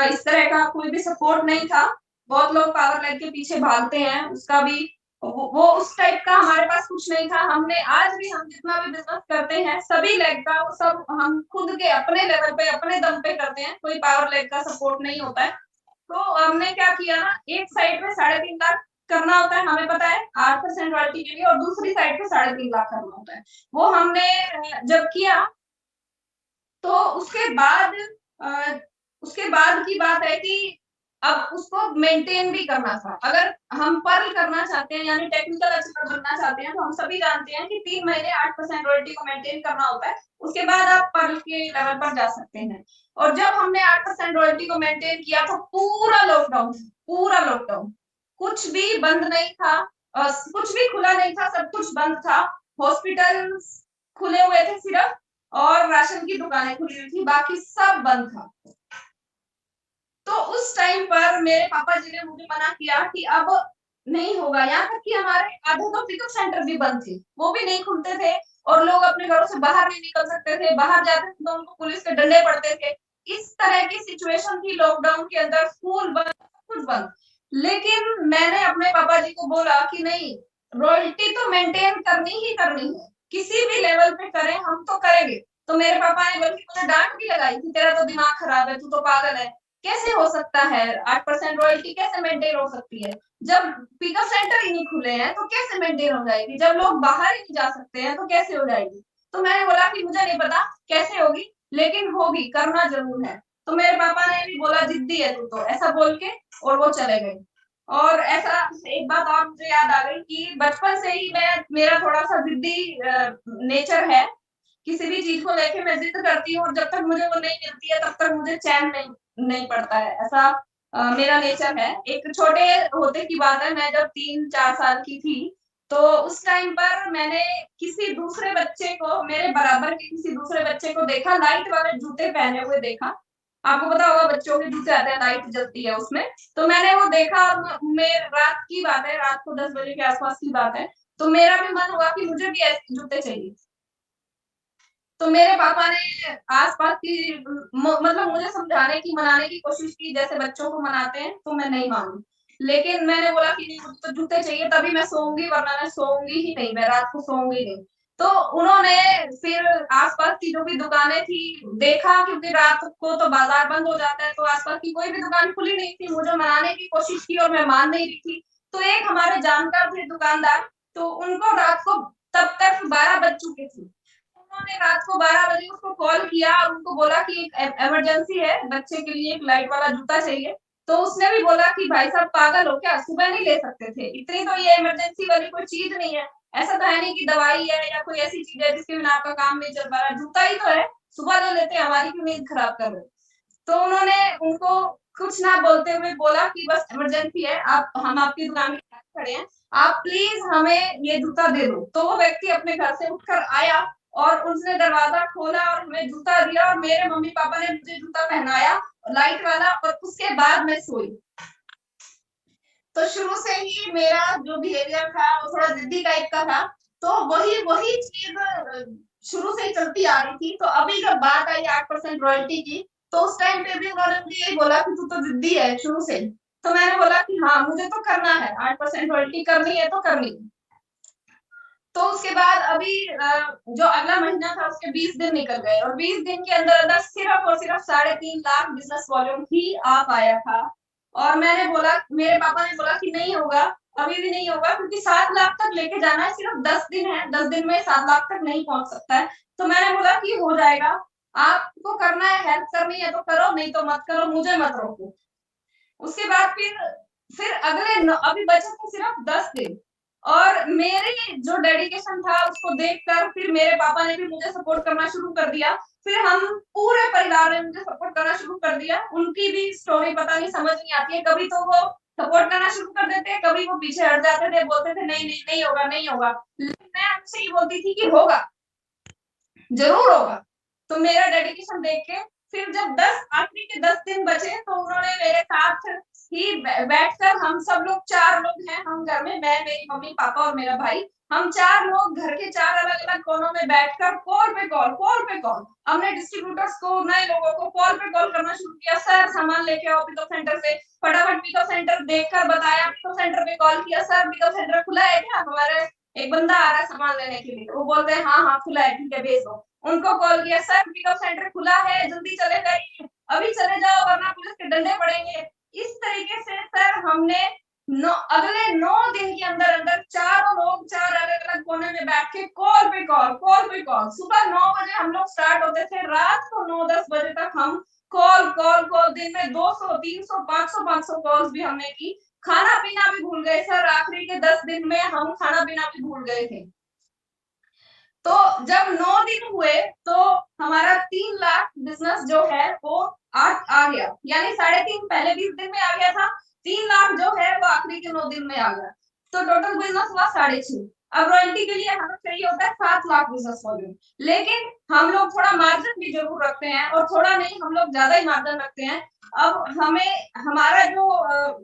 Speaker 1: इस तरह का कोई भी सपोर्ट नहीं था। बहुत लोग पावर लेग के पीछे भागते हैं, उसका भी वो उस टाइप का हमारे पास कुछ नहीं था। हमने आज भी हम जितना भी बिज़नेस करते हैं, सभी लेग का वो सब हम खुद के अपने लेवल पे, अपने दम पे करते हैं, कोई पावर लेग का सपोर्ट नहीं होता है। तो हमने क्या किया ना, एक साइड में 3.5 लाख करना होता है, हमें पता है 8% रॉयल्टी के लिए और दूसरी साइड पे 3.5 लाख करना होता है। वो हमने जब किया तो अ, उसके बाद की बात है कि अब उसको मेंटेन भी करना था। अगर हम पर्ल करना चाहते हैं यानी टेक्निकल एक्सपर्ट बनना चाहते हैं, तो हम सभी जानते हैं कि 3 महीने 8% रॉयल्टी को मेंटेन करना होता है। उसके बाद आप पर्ल के लेवल पर जा सकते हैं। और जब हमने 8% रॉयल्टी को मेंटेन किया तो पूरा लॉकडाउन। कुछ भी बंद नहीं था कुछ भी खुला नहीं था, सब कुछ बंद था। हॉस्पिटल खुले हुए थे सिर्फ, और राशन की दुकानें खुली हुई थी, बाकी सब बंद था। तो उस टाइम पर मेरे पापा जी ने मुझे मना किया कि अब नहीं होगा। यहाँ तक कि हमारे आधे तो पिकअप सेंटर भी बंद थे, वो भी नहीं खुलते थे, और लोग अपने घरों से बाहर नहीं निकल सकते थे, बाहर जाते थे तो उनको पुलिस के डंडे पड़ते थे। इस तरह की सिचुएशन थी लॉकडाउन के अंदर, स्कूल बंद, सब कुछ बंद। लेकिन मैंने अपने पापा जी को बोला कि नहीं, रॉयल्टी तो मेंटेन करनी ही करनी है, किसी भी लेवल पे करें, हम तो करेंगे। तो मेरे पापा ने बल्कि मुझे डांट भी लगाई कि तेरा तो दिमाग खराब है, तू तो पागल है, कैसे हो सकता है 8% रॉयल्टी कैसे मेंटेन हो सकती है? जब पिकअप सेंटर ही नहीं खुले हैं तो कैसे मेंटेन हो जाएगी? जब लोग बाहर ही नहीं जा सकते हैं तो कैसे हो जाएगी? तो मैंने बोला कि मुझे नहीं पता कैसे होगी, लेकिन होगी, करना जरूर है। तो मेरे पापा ने भी बोला जिद्दी है तू तो, ऐसा बोल के और वो चले गए। और ऐसा एक बात और मुझे याद आ गई कि बचपन से ही मैं, मेरा थोड़ा सा जिद्दी नेचर है। किसी भी चीज को लेके मैं जिद करती हूँ, और जब तक मुझे वो नहीं मिलती है तब तक मुझे चैन नहीं नहीं पड़ता है, ऐसा मेरा नेचर है। एक छोटे होते की बात है, मैं जब 3-4 साल की थी, तो उस टाइम पर मैंने किसी दूसरे बच्चे को, मेरे बराबर के किसी दूसरे बच्चे को देखा, लाइट वाले जूते पहने हुए देखा। आपको पता होगा बच्चों के जूते आते हैं, लाइट जलती है उसमें। तो मैंने वो देखा, और मैं रात की बात है, रात को 10 बजे के आसपास की बात है, तो मेरा भी मन हुआ कि मुझे भी ऐसे जूते चाहिए। तो मेरे पापा ने आस-पास की मतलब मुझे समझाने की, मनाने की कोशिश की जैसे बच्चों को मनाते हैं, तो मैं नहीं मानी। लेकिन मैंने बोला कि नहीं, मुझे तो जूते चाहिए, तभी मैं सोऊँगी, वरना मैं सोऊँगी ही नहीं, मैं रात को सोऊँगी नहीं। तो उन्होंने फिर आस-पास की जो भी दुकानें थी, देखा, क्योंकि रात को तो बाज़ार बंद हो जाता है, तो आस-पास की कोई भी दुकान खुली नहीं थी, मुझे मनाने की कोशिश की और मैं मान नहीं रही थी। तो एक हमारे जानकार थे दुकानदार, तो उनको रात को तब तक 12 बज चुके थे। उन्होंने रात को 12 बजे उसको कॉल किया और उनको बोला कि एक इमरजेंसी है, बच्चे के लिए एक लाइट वाला जूता चाहिए। तो उसने भी बोला कि भाई साहब पागल हो क्या? सुबह नहीं ले सकते थे? इतनी तो ये इमरजेंसी वाली कोई चीज़ नहीं है। ऐसा तो है नहीं कि दवाई है या कोई ऐसी चीज़ है जिसके बिना आपका काम नहीं चल पा रहा, जूता ही तो है, सुबह ले लेते, हमारी क्यों नींद खराब कर रहे हो? तो उन्होंने उनको कुछ ना बोलते हुए बोला कि बस इमरजेंसी है, आप, हम आपकी दुकान के पास खड़े हैं, आप प्लीज़ हमें ये जूता दे दो। तो वो व्यक्ति अपने घर से उठकर आया और उसने दरवाज़ा खोला और हमें जूता दिया, और मेरे मम्मी-पापा ने मुझे जूता पहनाया लाइट वाला, और उसके बाद मैं सोई। तो शुरू से ही मेरा जो बिहेवियर था वो थोड़ा ज़िद्दी टाइप का था। तो वही वही चीज़ शुरू से ही चलती आ रही थी। तो अभी जब बात आई 8% रॉयल्टी की, तो उस टाइम पे भी उन्होंने मुझे यही बोला कि तू तो ज़िद्दी है शुरू से ही। तो मैंने बोला कि हाँ, मुझे तो करना है, 8% रॉयल्टी करनी है तो करनी है। तो उसके बाद अभी जो अगला महीना था उसके 20 दिन निकल गए, और 20 दिन के अंदर-अंदर सिर्फ़ और सिर्फ़ 3.5 लाख बिज़नेस वॉल्यूम ही आ पाया था। और मैंने बोला, मेरे पापा ने बोला कि नहीं होगा, अभी भी नहीं होगा, क्योंकि 7 लाख तक लेके जाना है, सिर्फ़ 10 दिन है, 10 दिन में 7 लाख तक नहीं पहुँच सकता है। तो मैंने बोला कि हो जाएगा, आपको करना है, हेल्प करनी है तो करो, नहीं तो मत करो, मुझे मत रोको। उसके बाद फिर अगले अभी बचे थे सिर्फ 10 दिन, और मेरे जो डेडिकेशन था उसको देखकर फिर मेरे पापा ने भी मुझे सपोर्ट करना शुरू कर दिया। फिर हम पूरे परिवार ने मुझे सपोर्ट करना शुरू कर दिया। उनकी भी स्टोरी पता नहीं समझ नहीं आती है, कभी तो वो सपोर्ट करना शुरू कर देते हैं, कभी वो पीछे हट जाते थे, बोलते थे नहीं, नहीं, नहीं होगा, नहीं होगा। लेकिन मैं उनसे ये बोलती थी कि होगा। ज़रूर होगा। तो मेरा डेडिकेशन देख के फिर जब 10 आखिरी के 10 दिन बचे, तो उन्होंने मेरे साथ ही बैठकर, हम सब लोग 4 लोग हैं हम घर में, मैं, मेरी मम्मी-पापा और मेरा भाई। हम 4 लोग घर के 4 अलग-अलग कोनों में बैठकर कॉल पे कॉल, कॉल पे कॉल, हमने डिस्ट्रीब्यूटर्स को, नए लोगों को कॉल पे कॉल करना शुरू किया। सर सामान लेके आओ पिकअप सेंटर से। फटाफट पिकअप सेंटर देखकर बताया, पिकअप सेंटर पे कॉल किया, सर पिकअप सेंटर खुला है क्या? हमारे एक बंदा आ रहा है सामान लेने के लिए। वो बोलते हैं हाँ, हाँ खुला है, ठीक है भेज दो। उनको कॉल किया, सर पिकअप सेंटर खुला है, जल्दी चले जाइए, अभी चले जाओ वरना पुलिस के डंडे पड़ेंगे। इस तरीके से सर हमने अगले 9 दिन के अंदर-अंदर चारों लोग 4 अलग-अलग कोने में बैठ के कॉल पे कॉल, कॉल पे कॉल। सुबह 9 बजे हम लोग स्टार्ट होते थे, रात को 9-10 बजे तक हम कॉल, कॉल, कॉल, दिन में 200, 300, 500 कॉल्स भी हमने की। खाना-पीना भी भूल गए सर, आखिरी के 10 दिन में हम खाना-पीना भी भूल गए थे। तो जब 9 दिन हुए तो हमारा 3 लाख बिज़नेस जो है वो आ गया। यानी 3.5 पहले 20 दिन में आ गया था, 3 लाख जो है वो आखिरी के 9 दिन में आ गया। तो टोटल बिज़नेस हुआ 6.5। अब रॉयल्टी के लिए हमें चाहिए होता है 7 लाख बिजनेस वॉल्यूम, लेकिन हम लोग थोड़ा मार्जिन भी जरूर रखते हैं, और थोड़ा नहीं, हम लोग ज्यादा ही मार्जिन रखते हैं। अब हमें हमारा जो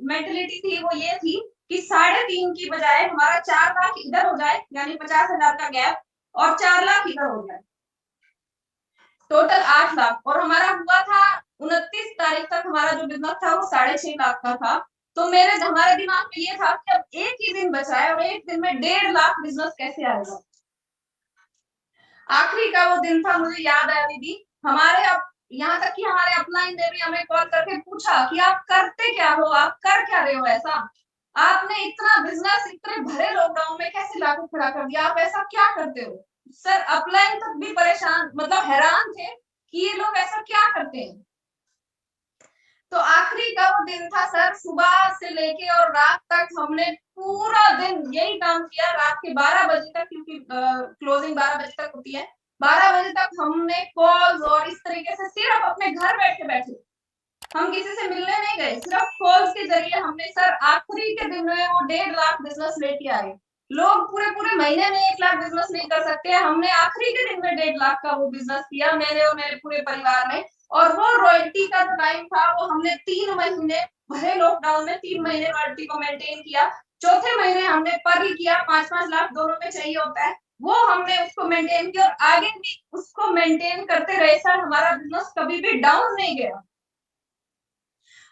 Speaker 1: मेंटेलिटी थी वो ये थी कि 3.5 की बजाय हमारा 4 लाख इधर हो जाए, यानी 50,000 का गैप, और 4 लाख इधर हो जाए, टोटल 8 लाख। और हमारा हुआ था 29 तारीख तक हमारा जो बिजनेस था वो 6.5 लाख का था। तो हमारे दिमाग में ये था कि अब एक ही दिन बचा है और एक दिन में 1.5 लाख बिजनेस कैसे आएगा। आखिरी का वो दिन था, मुझे याद आया दीदी, हमारे अब यहाँ तक कि हमारे अपलाइन ने भी हमें कॉल करके पूछा कि आप करते क्या हो, आप कर क्या रहे हो ऐसा, आपने इतना बिजनेस इतने भरे लॉकडाउन में कैसे लागू खड़ा कर दिया, आप ऐसा क्या करते हो। सर अपलाइन तक भी परेशान, मतलब हैरान थे कि ये लोग ऐसा क्या करते हैं। तो आखिरी का वो दिन था सर, सुबह से लेके और रात तक हमने पूरा दिन यही काम किया, रात के 12 बजे तक, क्योंकि क्लोजिंग 12 बजे तक होती है, 12 बजे तक हमने कॉल्स और इस तरीके से सिर्फ अपने घर बैठे बैठे, हम किसी से मिलने नहीं गए, सिर्फ कॉल्स के जरिए हमने सर आखिरी के दिन में वो 1.5 लाख बिजनेस लेके आए। लोग पूरे पूरे महीने में 1 लाख बिजनेस नहीं कर सकते, हमने आखिरी के दिन में 1.5 लाख का वो बिजनेस किया, मैंने और मेरे पूरे परिवार ने। और वो रॉयल्टी का जो टाइम था वो हमने 3 महीने भरे लॉकडाउन में 3 महीने रॉयल्टी को मेंटेन किया। चौथे महीने हमने पर ही किया, 5-5 लाख दोनों में चाहिए होता है, वो हमने उसको मेंटेन किया और आगे भी उसको मेंटेन करते रहे सर, हमारा बिजनेस कभी भी डाउन नहीं गया।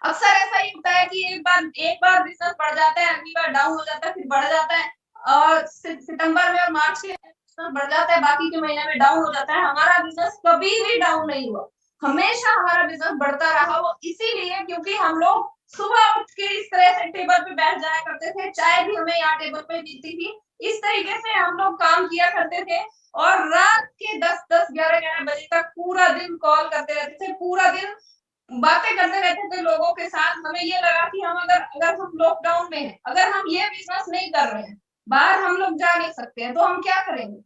Speaker 1: अक्सर ऐसा ही होता है कि एक बार बिजनेस बढ़ जाता है, अगली बार डाउन हो जाता है, फिर बढ़ जाता है, और सितंबर में और मार्च के बिजनेस बढ़ जाता है, बाकी के महीने में डाउन हो जाता है। हमारा बिजनेस कभी भी डाउन नहीं हुआ, हमेशा हमारा बिजनेस बढ़ता रहा। वो इसीलिए क्योंकि हम लोग सुबह उठ के इस तरह से टेबल पे बैठ जाया करते थे, चाय भी हमें यहाँ टेबल पे मिलती थी, इस तरीके से हम लोग काम किया करते थे। और रात के 10-10, 11-11 बजे तक पूरा दिन कॉल करते रहते थे, पूरा दिन बातें करते रहते थे लोगों के साथ। हमें ये लगा कि हम अगर अगर हम लॉकडाउन में हैं, अगर हम ये बिजनेस नहीं कर रहे हैं, बाहर हम लोग जा नहीं सकते हैं, तो हम क्या करेंगे।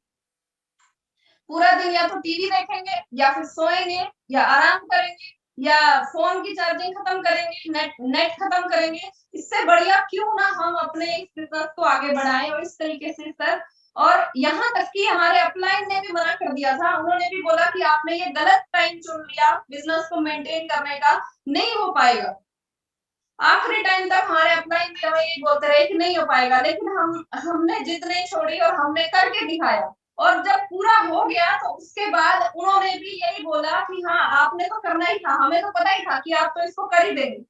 Speaker 1: पूरा दिन या तो टीवी देखेंगे, या फिर सोएंगे, या आराम करेंगे, या फोन की चार्जिंग खत्म करेंगे, नेट नेट खत्म करेंगे। इससे बढ़िया क्यों ना हम अपने इस बिजनेस को आगे बढ़ाएं। और इस तरीके से सर, और यहाँ तक कि हमारे अपलाइन ने भी मना कर दिया था, उन्होंने भी बोला कि आपने ये गलत टाइम चुन लिया बिजनेस को मेंटेन करने का, नहीं हो पाएगा। आखिरी टाइम तक हमारे अपलाइन भी हमें यही बोलते रहे कि नहीं हो पाएगा, लेकिन हमने जिद नहीं छोड़ी और हमने करके दिखाया। और जब पूरा हो गया तो उसके बाद उन्होंने भी यही बोला कि हाँ, आपने तो करना ही था, हमें तो पता ही था कि आप तो इसको कर ही देंगे।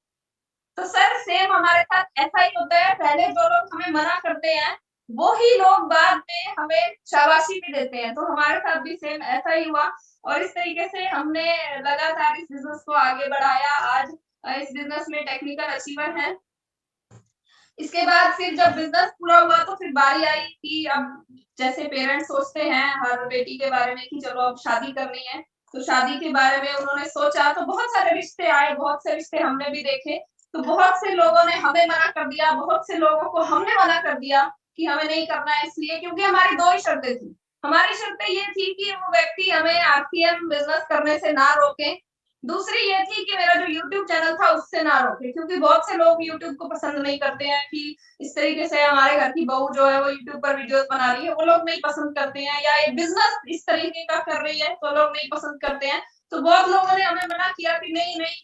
Speaker 1: तो सर सेम हमारे साथ ऐसा ही होता है, पहले जो लोग हमें मना करते हैं वो ही लोग बाद में हमें शाबाशी भी देते हैं। तो हमारे साथ भी सेम ऐसा ही हुआ, और इस तरीके से हमने लगातार इस बिजनेस को आगे बढ़ाया। आज इस बिजनेस में टेक्निकल अचीवर है। इसके बाद फिर जब बिजनेस पूरा हुआ तो फिर बारी आई कि अब जैसे पेरेंट्स सोचते हैं हर बेटी के बारे में कि चलो अब शादी करनी है, तो शादी के बारे में उन्होंने सोचा, तो बहुत सारे रिश्ते आए, बहुत से रिश्ते हमने भी देखे। तो बहुत से लोगों ने हमें मना कर दिया, बहुत से लोगों को हमने मना कर दिया कि हमें नहीं करना है, इसलिए क्योंकि हमारी 2 ही शर्तें थी। हमारी शर्तें ये थी कि वो व्यक्ति हमें आरसीएम बिजनेस करने से ना रोके। दूसरी ये थी कि मेरा जो यूट्यूब चैनल था उससे ना रोके, क्योंकि बहुत से लोग यूट्यूब को पसंद नहीं करते हैं कि इस तरीके से हमारे घर की बहू जो है वो यूट्यूब पर वीडियोस बना रही है, वो लोग नहीं पसंद करते हैं, या ये बिजनेस इस तरीके का कर रही है तो लोग नहीं पसंद करते हैं। तो बहुत लोगों ने हमें मना किया कि नहीं नहीं,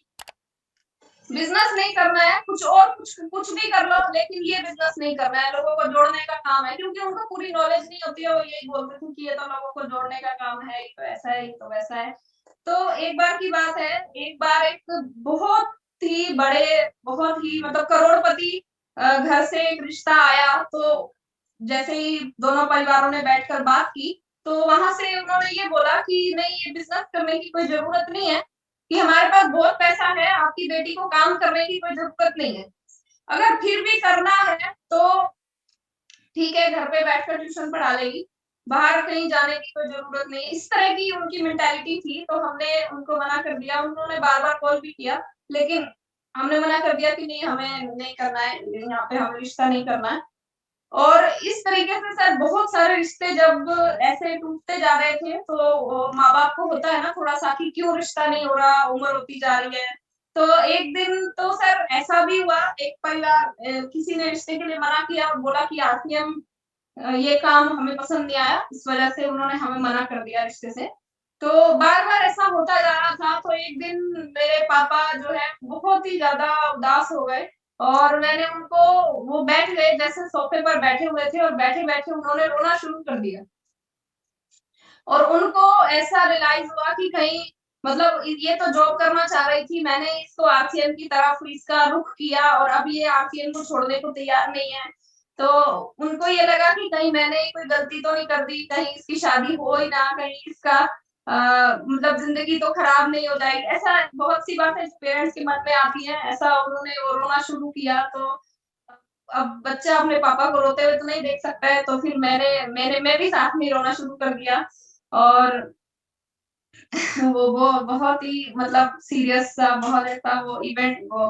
Speaker 1: बिजनेस नहीं करना है, कुछ और कुछ कुछ भी कर लो, लेकिन ये बिजनेस नहीं करना है, लोगों को जोड़ने का काम है। क्योंकि उनको पूरी नॉलेज नहीं होती है, वो यही बोलते थे कि ये तो लोगों को जोड़ने का काम है, ये तो ऐसा है, ये तो वैसा है। तो एक बार की बात है, एक बार एक बहुत ही बड़े, बहुत ही मतलब करोड़पति घर से एक रिश्ता आया। तो जैसे ही दोनों परिवारों ने बैठकर बात की, तो वहां से उन्होंने ये बोला कि नहीं, ये बिजनेस करने की कोई जरूरत नहीं है, कि हमारे पास बहुत पैसा है, आपकी बेटी को काम करने की कोई जरूरत नहीं है। अगर फिर भी करना है तो ठीक है, घर पे बैठकर ट्यूशन पढ़ा लेगी, बाहर कहीं जाने की कोई जरूरत नहीं है। इस तरह की उनकी मेंटालिटी थी। तो हमने उनको मना कर दिया, उन्होंने बार-बार कॉल भी किया, लेकिन हमने मना कर दिया कि नहीं, हमें नहीं करना है, यहाँ पे हमें रिश्ता नहीं करना है। और इस तरीके से सर बहुत सारे रिश्ते जब ऐसे टूटते जा रहे थे, तो माँ-बाप को होता है ना थोड़ा-सा कि क्यों रिश्ता नहीं हो रहा, उम्र होती जा रही है। तो एक दिन तो सर ऐसा भी हुआ, एक परिवार किसी ने रिश्ते के लिए मना किया और बोला कि आरसीएम ये काम हमें पसंद नहीं आया, इस वजह से उन्होंने हमें मना कर दिया रिश्ते से। तो बार-बार ऐसा होता जा रहा था, तो एक दिन मेरे पापा जो है बहुत ही ज़्यादा उदास हो गए और मैंने उनको वो बैठ गए जैसे सोफ़े पर बैठे हुए थे और बैठे-बैठे उन्होंने रोना शुरू कर दिया। और उनको ऐसा रियलाइज़ हुआ कि कहीं मतलब ये तो जॉब करना चाह रही थी, मैंने इसको आरसीएम की तरफ इसका रुख किया और अब ये आरसीएम को छोड़ने को तैयार नहीं है। तो उनको ये लगा कि कहीं मैंने ही कोई गलती तो नहीं कर दी, कहीं इसकी शादी हो ही ना, कहीं इसका मतलब ज़िंदगी तो खराब नहीं हो जाएगी। ऐसा बहुत-सी बातें पेरेंट्स के मन में आती हैं, ऐसा उन्होंने वो रोना शुरू किया तो अब बच्चा अपने पापा को रोते हुए तो नहीं देख सकता है, तो फिर मैं भी साथ में रोना शुरू कर दिया और वो बहुत ही मतलब सीरियस सा बहुत ऐसा वो इवेंट वो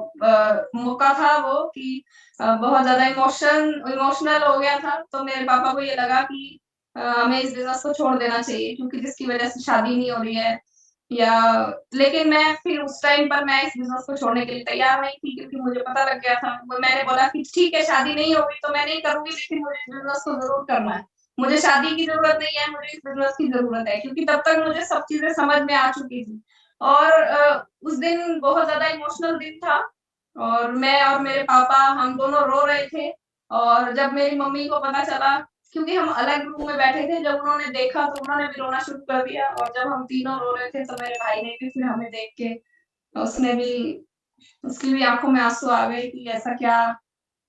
Speaker 1: मौका था वो कि बहुत ज़्यादा इमोशनल हो गया था, तो मेरे पापा को ये लगा कि हमें इस बिज़नेस को छोड़ देना चाहिए क्योंकि जिसकी वज़ह से शादी नहीं हो रही है या लेकिन मैं फिर उस टाइम पर मैं इस बिज़नेस को छोड़ने के लिए तैयार नहीं थी क्योंकि मुझे पता लग गया था। मैंने बोला कि ठीक है शादी नहीं होगी तो मैं नहीं करूँगी लेकिन मुझे इस बिज़नेस को ज़रूर करना है। मुझे शादी की ज़रूरत नहीं है, मुझे इस बिज़नेस की ज़रूरत है क्योंकि तब तक मुझे सब चीज़ें समझ में आ चुकी थी। और उस दिन बहुत ज़्यादा इमोशनल दिन था और मैं और मेरे पापा हम दोनों रो रहे थे और जब मेरी मम्मी को पता चला क्योंकि हम अलग रूम में बैठे थे, जब उन्होंने देखा तो उन्होंने भी रोना शुरू कर दिया और जब हम तीनों रो रहे थे तो मेरे भाई ने भी फिर हमें देख के उसने भी उसकी भी आँखों में आँसू आ गए कि ऐसा क्या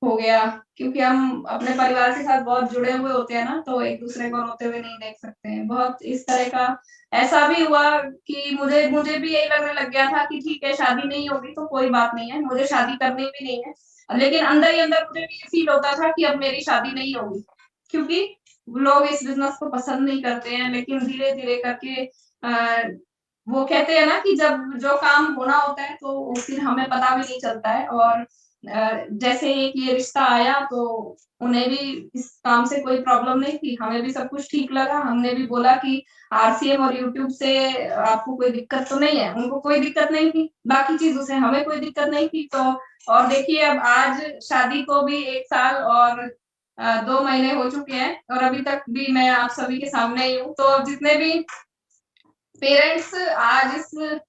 Speaker 1: हो गया क्योंकि हम अपने परिवार के साथ बहुत जुड़े हुए होते हैं ना, तो एक-दूसरे को रोते हुए नहीं देख सकते हैं। बहुत इस तरह का ऐसा भी हुआ कि मुझे मुझे भी यही लगने लग गया था कि ठीक है, शादी नहीं होगी तो कोई बात नहीं है, मुझे शादी करनी भी नहीं है। लेकिन अंदर ही अंदर मुझे भी ये फ़ील होता था कि अब मेरी शादी नहीं होगी, क्योंकि लोग इस बिज़नेस को पसंद नहीं करते हैं, लेकिन धीरे-धीरे करके वो कहते हैं ना कि जब जो काम होना होता है तो फिर हमें पता भी नहीं चलता है और जैसे एक ये रिश्ता आया तो उन्हें भी इस काम से कोई प्रॉब्लम नहीं थी, हमें भी सब कुछ ठीक लगा। हमने भी बोला कि आरसीएम और यूट्यूब से आपको कोई दिक्कत तो नहीं है? उनको कोई दिक्कत नहीं थी, बाकी चीज़ों से हमें कोई दिक्कत नहीं थी। तो और देखिए अब आज शादी को भी 1 साल और 2 महीने हो चुके हैं और अभी तक भी मैं आप सभी के सामने ही हूँ। तो जितने भी पेरेंट्स आज इस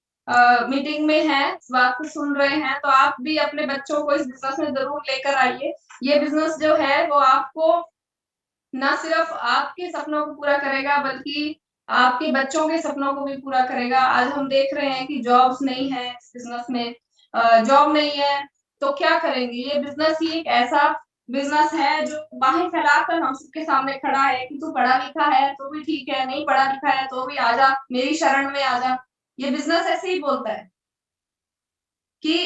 Speaker 1: मीटिंग में हैं, इस बात को सुन रहे हैं, तो आप भी अपने बच्चों को इस बिज़नेस में ज़रूर लेकर आइए। ये बिज़नेस जो है वो आपको ना सिर्फ़ आपके सपनों को पूरा करेगा बल्कि आपके बच्चों के सपनों को भी पूरा करेगा। आज हम देख रहे हैं कि जॉब्स नहीं है इस बिज़नेस में जॉब नहीं है, तो क्या करेंगे? ये बिज़नेस ही एक ऐसा बिज़नेस है जो बाहें फैलाकर हम सबके सामने खड़ा है कि तू पढ़ा-लिखा है तो भी ठीक है, नहीं पढ़ा-लिखा है तो भी आजा, मेरी शरण में आजा। ये बिज़नेस ऐसे ही बोलता है कि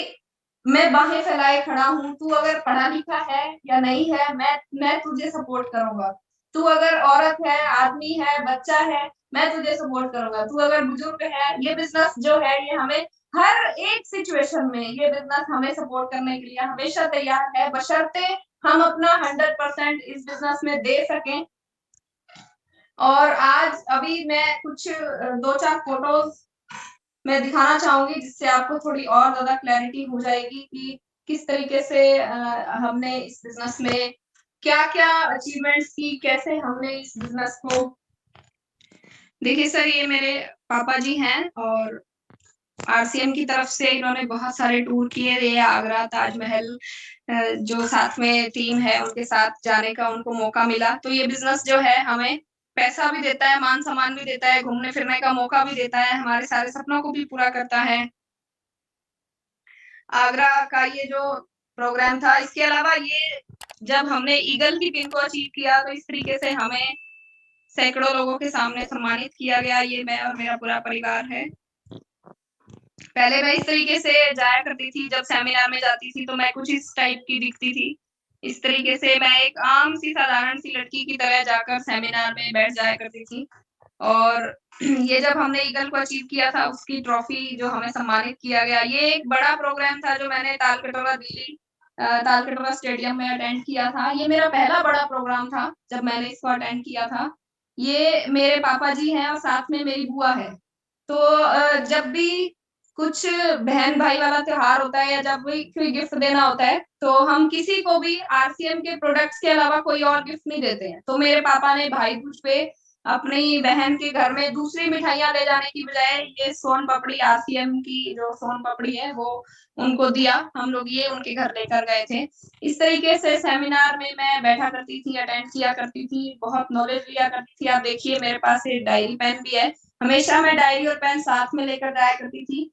Speaker 1: मैं बाहें फैलाए खड़ा हूँ, तू अगर पढ़ा-लिखा है या नहीं है, मैं तुझे सपोर्ट करूँगा। तू अगर औरत है, आदमी है, बच्चा है, मैं तुझे सपोर्ट करूँगा। तू अगर बुजुर्ग है, ये बिज़नेस जो है ये हमें हर एक सिचुएशन में ये बिज़नेस हमें सपोर्ट करने के लिए हमेशा तैयार है, बशर्ते हम अपना 100% इस बिज़नेस में दे सकें। और आज अभी मैं कुछ 2-4 फ़ोटोज़ मैं दिखाना चाहूँगी जिससे आपको थोड़ी और ज़्यादा क्लैरिटी हो जाएगी कि किस तरीके से हमने इस बिज़नेस में क्या-क्या अचीवमेंट्स की, कैसे हमने इस बिज़नेस को देखिए सर ये मेरे पापा जी हैं और आरसीएम की तरफ से इन्होंने बहुत सारे टूर किए ये आगरा, ताजमहल जो साथ में टीम है उनके साथ जाने का उनको मौका मिला। तो ये बिज़नेस जो है हमें पैसा भी देता है, मान-सम्मान भी देता है, घूमने-फिरने का मौका भी देता है, हमारे सारे सपनों को भी पूरा करता है। आगरा का ये जो प्रोग्राम था, इसके अलावा ये जब हमने ईगल की पिन को अचीव किया, तो इस तरीके से हमें सैकड़ों लोगों के सामने सम्मानित किया गया, ये मैं और मेरा पूरा परिवार है। पहले मैं इस तरीके से जाया करती थी, जब सेमिनार में जाती थी, तो मैं कुछ इस टाइप की दिखती थी। इस तरीके से मैं एक आम-सी, साधारण-सी लड़की की तरह जाकर सेमिनार में बैठ जाया करती थी। और ये जब हमने ईगल को अचीव किया था, उसकी ट्रॉफ़ी जो हमें सम्मानित किया गया, ये एक बड़ा प्रोग्राम था जो मैंने तालकटोरा दिल्ली तालकटोरा स्टेडियम में अटेंड किया था। ये मेरा पहला बड़ा प्रोग्राम था, जब मैंने इसको अटेंड किया था। ये मेरे पापा जी हैं और साथ में मेरी बुआ है। तो जब भी कुछ बहन भाई वाला त्योहार होता है या जब भी कोई गिफ्ट देना होता है, तो हम किसी को भी आरसीएम के प्रोडक्ट्स के अलावा कोई और गिफ्ट नहीं देते हैं। तो मेरे पापा ने भाई दूज पे अपनी बहन के घर में दूसरी मिठाइयाँ ले जाने की बजाय ये सोन पापड़ी, आरसीएम की जो सोन पापड़ी है वो उनको दिया। हम लोग ये उनके घर लेकर गए थे। इस तरीके से सेमिनार में मैं बैठा करती थी, अटेंड किया करती थी, बहुत नॉलेज लिया करती थी। आप देखिए मेरे पास एक डायरी पेन भी है। हमेशा मैं डायरी और पेन साथ में लेकर जाया करती थी।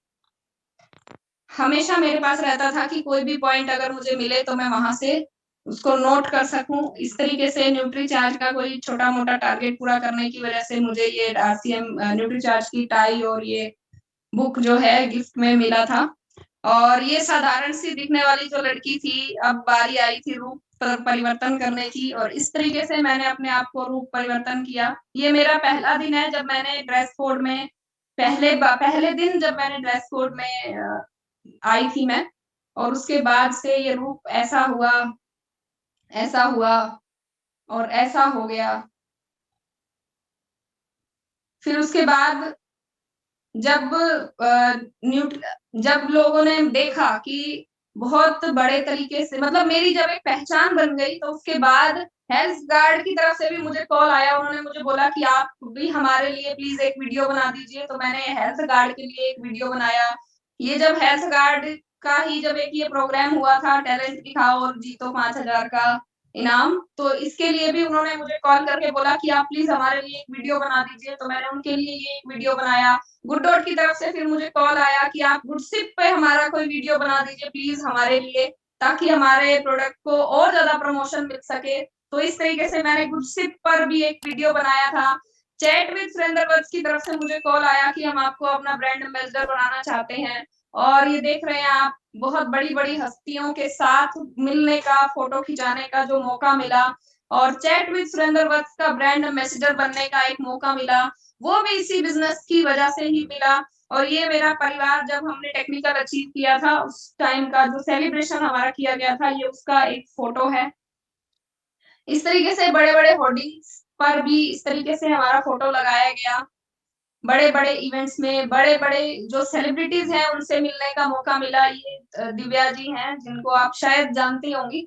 Speaker 1: हमेशा मेरे पास रहता था कि कोई भी पॉइंट अगर मुझे मिले तो मैं वहां से उसको नोट कर सकूं। इस तरीके से न्यूट्रीचार्ज का कोई छोटा-मोटा टारगेट पूरा करने की वजह से मुझे ये आरसीएम न्यूट्रीचार्ज की टाई और ये बुक जो है गिफ्ट में मिला था। और ये साधारण सी दिखने वाली जो लड़की थी, अब बारी आई थी रूप परिवर्तन करने की, और इस तरीके से मैंने अपने आप को रूप परिवर्तन किया। ये मेरा पहला दिन है जब मैंने ड्रेस कोड में पहले दिन जब मैंने ड्रेस कोड में आई थी मैं, और उसके बाद से ये रूप ऐसा हुआ और ऐसा हो गया। फिर उसके बाद जब न्यूट जब लोगों ने देखा कि बहुत बड़े तरीके से मतलब मेरी जब एक पहचान बन गई, तो उसके बाद हेल्थ गार्ड की तरफ से भी मुझे कॉल आया। उन्होंने मुझे बोला कि आप भी हमारे लिए प्लीज एक वीडियो बना दीजिए। तो मैंने हेल्थ गार्ड के लिए एक वीडियो बनाया। ये जब हेल्थ गार्ड का ही जब एक ये प्रोग्राम हुआ था, टैलेंट दिखाओ और जीतो 5,000 का इनाम, तो इसके लिए भी उन्होंने मुझे कॉल करके बोला कि आप प्लीज हमारे लिए एक वीडियो बना दीजिए। तो मैंने उनके लिए ये एक वीडियो बनाया। गुड डॉट की तरफ से फिर मुझे कॉल आया कि आप गुडशिप पे हमारा कोई वीडियो बना दीजिए प्लीज हमारे लिए, ताकि हमारे प्रोडक्ट को और ज्यादा प्रमोशन मिल सके। तो इस तरीके से मैंने गुडशिप पर भी एक वीडियो बनाया था। चैट विद सुरेंद्र वत्स की तरफ से मुझे कॉल आया कि हम आपको अपना ब्रांड एम्बेसडर बनाना चाहते हैं। और ये देख रहे हैं आप, बहुत बड़ी-बड़ी हस्तियों के साथ मिलने का, फोटो खिंचाने का जो मौका मिला, और चैट विद सुरेंद्र वत्स का ब्रांड एम्बेसडर बनने का एक मौका मिला, वो भी इसी बिज़नेस की वजह से ही मिला। और ये मेरा परिवार जब हमने टेक्निकल अचीव किया था, उस टाइम का जो सेलिब्रेशन हमारा किया गया था, ये उसका एक फ़ोटो है। इस तरीके से बड़े-बड़े होर्डिंग्स पर भी इस तरीके से हमारा फ़ोटो लगाया गया। बड़े-बड़े इवेंट्स में बड़े-बड़े जो सेलिब्रिटीज़ हैं, उनसे मिलने का मौका मिला। ये दिव्या जी हैं, जिनको आप शायद जानती होंगी।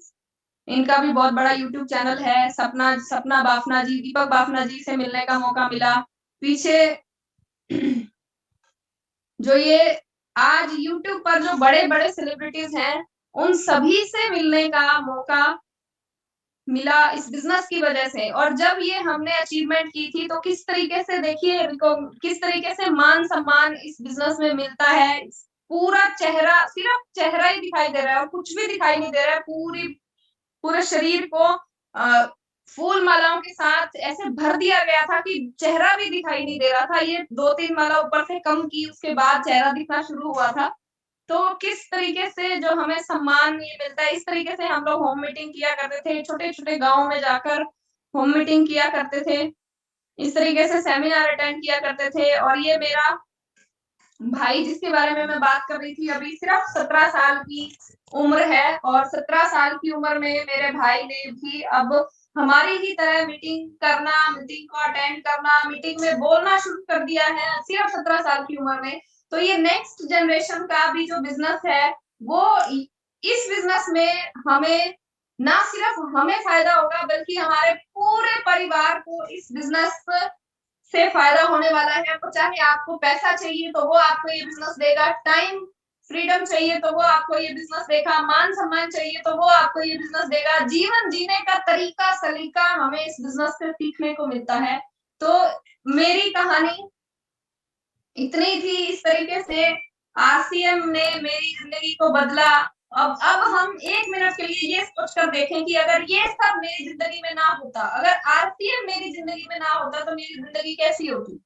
Speaker 1: इनका भी बहुत बड़ा यूट्यूब चैनल है। सपना सपना बाफना जी, दीपक बाफना जी से मिलने का मौका मिला। पीछे जो ये आज यूट्यूब पर जो बड़े-बड़े सेलिब्रिटीज़ हैं, उन सभी से मिलने का मौका मिला इस बिज़नेस की वजह से। और जब ये हमने अचीवमेंट की थी, तो किस तरीके से देखिए किस तरीके से मान-सम्मान इस बिज़नेस में मिलता है। पूरा चेहरा, सिर्फ़ चेहरा ही दिखाई दे रहा है और कुछ भी दिखाई नहीं दे रहा है। पूरे शरीर को अ, फूल मालाओं के साथ ऐसे भर दिया गया था कि चेहरा भी दिखाई नहीं दे रहा था। ये 2-3 माला ऊपर से कम की, उसके बाद चेहरा दिखना शुरू हुआ था। तो किस तरीके से जो हमें सम्मान ये मिलता है, इस तरीके से हम लोग होम मीटिंग किया करते थे, छोटे-छोटे गाँव में जाकर होम मीटिंग किया करते थे। इस तरीके से सेमिनार अटेंड किया करते थे। और ये मेरा भाई जिसके बारे में मैं बात कर रही थी अभी, सिर्फ 17 साल की उम्र है, और 17 साल की उम्र में मेरे भाई ने भी अब हमारी ही तरह मीटिंग करना, मीटिंग को अटेंड करना, मीटिंग में बोलना शुरू कर दिया है, सिर्फ 17 साल की उम्र में। तो ये नेक्स्ट जनरेशन का भी जो बिज़नेस है, वो इस बिज़नेस में हमें ना सिर्फ हमें फ़ायदा होगा, बल्कि हमारे पूरे परिवार को इस बिज़नेस से फ़ायदा होने वाला है। तो चाहे आपको पैसा चाहिए तो वो आपको ये बिज़नेस देगा, टाइम फ्रीडम चाहिए तो वो आपको ये बिज़नेस देगा, मान-सम्मान चाहिए तो वो आपको ये बिज़नेस देगा, जीवन जीने का तरीका, सलीका हमें इस बिज़नेस से सीखने को मिलता है। तो मेरी कहानी इतनी थी। इस तरीके से आरसीएम ने मेरी ज़िंदगी को बदला। अब हम 1 मिनट के लिए ये सोच कर देखें कि अगर ये सब मेरी ज़िंदगी में ना होता, अगर आरसीएम मेरी ज़िंदगी में ना होता, तो मेरी ज़िंदगी कैसी होती?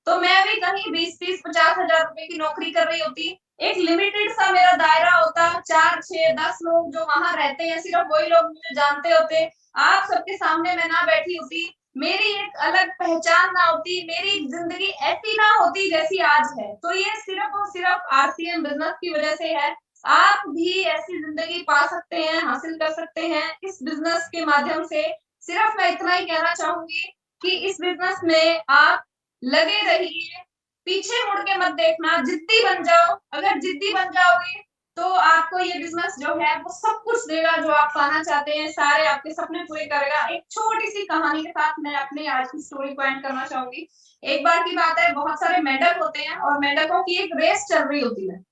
Speaker 1: तो मैं भी कहीं 20-30, 50,000 रुपए की नौकरी कर रही होती। एक लिमिटेड सा मेरा दायरा होता, 4, 6, 10 लोग जो वहाँ रहते हैं, सिर्फ़ वही लोग मुझे जानते होते। आप सबके सामने मैं ना बैठी होती, मेरी एक अलग पहचान ना होती, मेरी ज़िंदगी ऐसी ना होती जैसी आज है। तो ये सिर्फ़ और सिर्फ़ आरसीएम बिज़नेस की वज़ह से है। आप भी ऐसी ज़िंदगी पा सकते हैं, हासिल कर सकते हैं इस बिज़नेस के माध्यम से। सिर्फ़ मैं इतना ही कहना चाहूँगी कि इस बिज़नेस में आप लगे रहिए, पीछे मुड़ के मत देखना, जिद्दी बन जाओ। अगर जिद्दी बन जाओगे तो आपको ये बिजनेस जो है वो सब कुछ देगा जो आप पाना चाहते हैं, सारे आपके सपने पूरे करेगा। एक छोटी सी कहानी के साथ मैं अपनी आज की स्टोरी को एंड करना चाहूंगी। एक बार की बात है, बहुत सारे मेंढक होते हैं और मेंढकों की एक रेस चल रही होती है।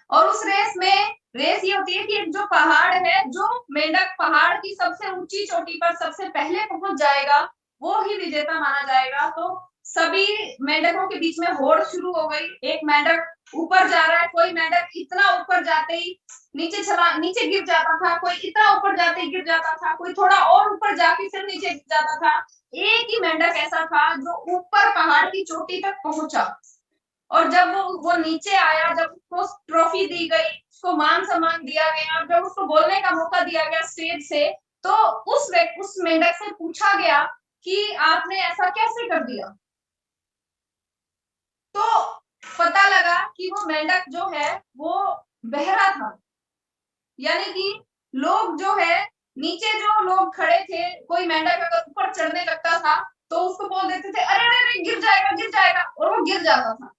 Speaker 1: और उस रेस ये होती है कि एक जो पहाड़ है, जो मेंढक पहाड़ की सबसे ऊंची चोटी पर सबसे पहले पहुंच जाएगा, वो ही विजेता माना जाएगा। तो सभी मेंढकों के बीच में होड़ शुरू हो गई। एक मेंढक ऊपर जा रहा है, कोई मेंढक इतना ऊपर जाते ही नीचे गिर जाता था, कोई इतना ऊपर जाते ही गिर जाता था, कोई थोड़ा और ऊपर जाके फिर नीचे गिर जाता था। एक ही मेंढक ऐसा था जो ऊपर पहाड़ की चोटी तक पहुंचा। और जब वो नीचे आया, जब उसको ट्रॉफी दी गई, उसको मान सम्मान दिया गया, जब उसको बोलने का मौका दिया गया स्टेज से, तो उस मेंढक से पूछा गया कि आपने ऐसा कैसे कर दिया। तो पता लगा कि वो मेंढक जो है वो बहरा था। यानी कि लोग जो है, नीचे जो लोग खड़े थे, कोई मेंढक अगर ऊपर चढ़ने लगता था तो उसको बोल देते थे, अरे अरे अरे गिर जाएगा, और वो गिर जाता था।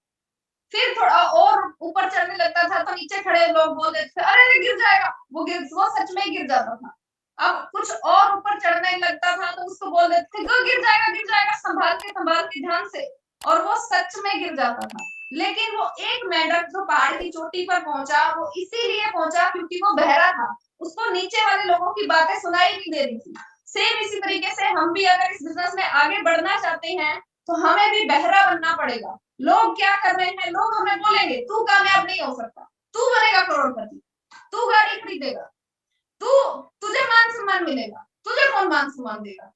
Speaker 1: फिर थोड़ा और ऊपर चढ़ने लगता था तो नीचे खड़े लोग बोल देते थे, अरे अरे गिर जाएगा, वो सच में गिर जाता था। अब कुछ और ऊपर चढ़ने लगता था तो उसको बोल देते थे, गिर जाएगा, संभाल के ध्यान से, और वो सच में गिर जाता था। लेकिन वो एक मेंढक जो पहाड़ की चोटी पर पहुंचा, वो इसीलिए पहुंचा क्योंकि वो बहरा था। उसको नीचे वाले लोगों की बातें सुनाई नहीं दे रही थी। सेम इसी तरीके से हम भी अगर इस बिजनेस में आगे बढ़ना चाहते हैं तो हमें भी बहरा बनना पड़ेगा। लोग क्या कर रहे हैं, लोग हमें बोलेंगे तू कामयाब नहीं हो सकता, तू बनेगा करोड़पति, तू गाड़ी खरीदेगा, तू तुझे मान सम्मान मिलेगा, तुझे कौन मान सम्मान देगा,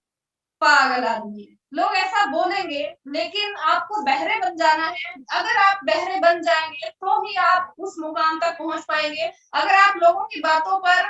Speaker 1: पागल आदमी है। लोग ऐसा बोलेंगे, लेकिन आपको बहरे बन जाना है। अगर आप बहरे बन जाएंगे तो ही आप उस मुकाम तक पहुंच पाएंगे। अगर आप लोगों की बातों पर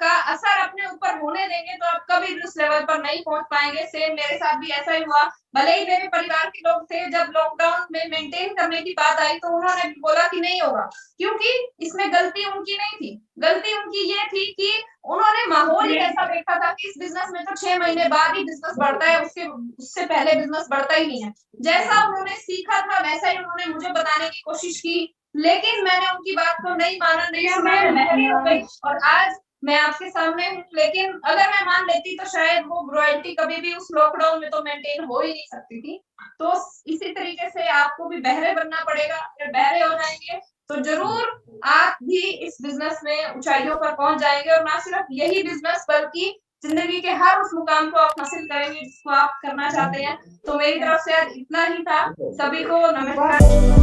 Speaker 1: का असर अपने ऊपर होने देंगे तो आप कभी भी उस लेवल पर नहीं पहुंच पाएंगे। सेम मेरे साथ भी ऐसा ही हुआ। भले ही मेरे परिवार के लोग थे, जब लॉकडाउन में मेंटेन करने की बात आई तो उन्होंने भी बोला कि नहीं होगा, क्योंकि इसमें गलती उनकी नहीं थी। गलती उनकी ये थी कि उन्होंने माहौल ही ऐसा देखा था कि इस बिजनेस में तो 6 महीने बाद ही बिजनेस बढ़ता है, उससे पहले बिजनेस बढ़ता ही नहीं है। जैसा उन्होंने सीखा था वैसा ही उन्होंने मुझे बताने की कोशिश की, लेकिन मैंने उनकी बात को नहीं माना, नहीं सुना, मैं बहरी हो गई और आज मैं आपके सामने हूँ। लेकिन अगर मैं मान लेती तो शायद वो रॉयल्टी कभी भी उस लॉकडाउन में तो मेंटेन हो ही नहीं सकती थी। तो इसी तरीके से आपको भी बहरे बनना पड़ेगा। अगर बहरे हो जाएंगे तो जरूर आप भी इस बिजनेस में ऊंचाइयों पर पहुंच जाएंगे, और ना सिर्फ यही बिजनेस बल्कि जिंदगी के हर उस मुकाम को आप हासिल करेंगे जिसको आप करना चाहते हैं। तो मेरी तरफ से आज इतना ही था। सभी को नमस्कार।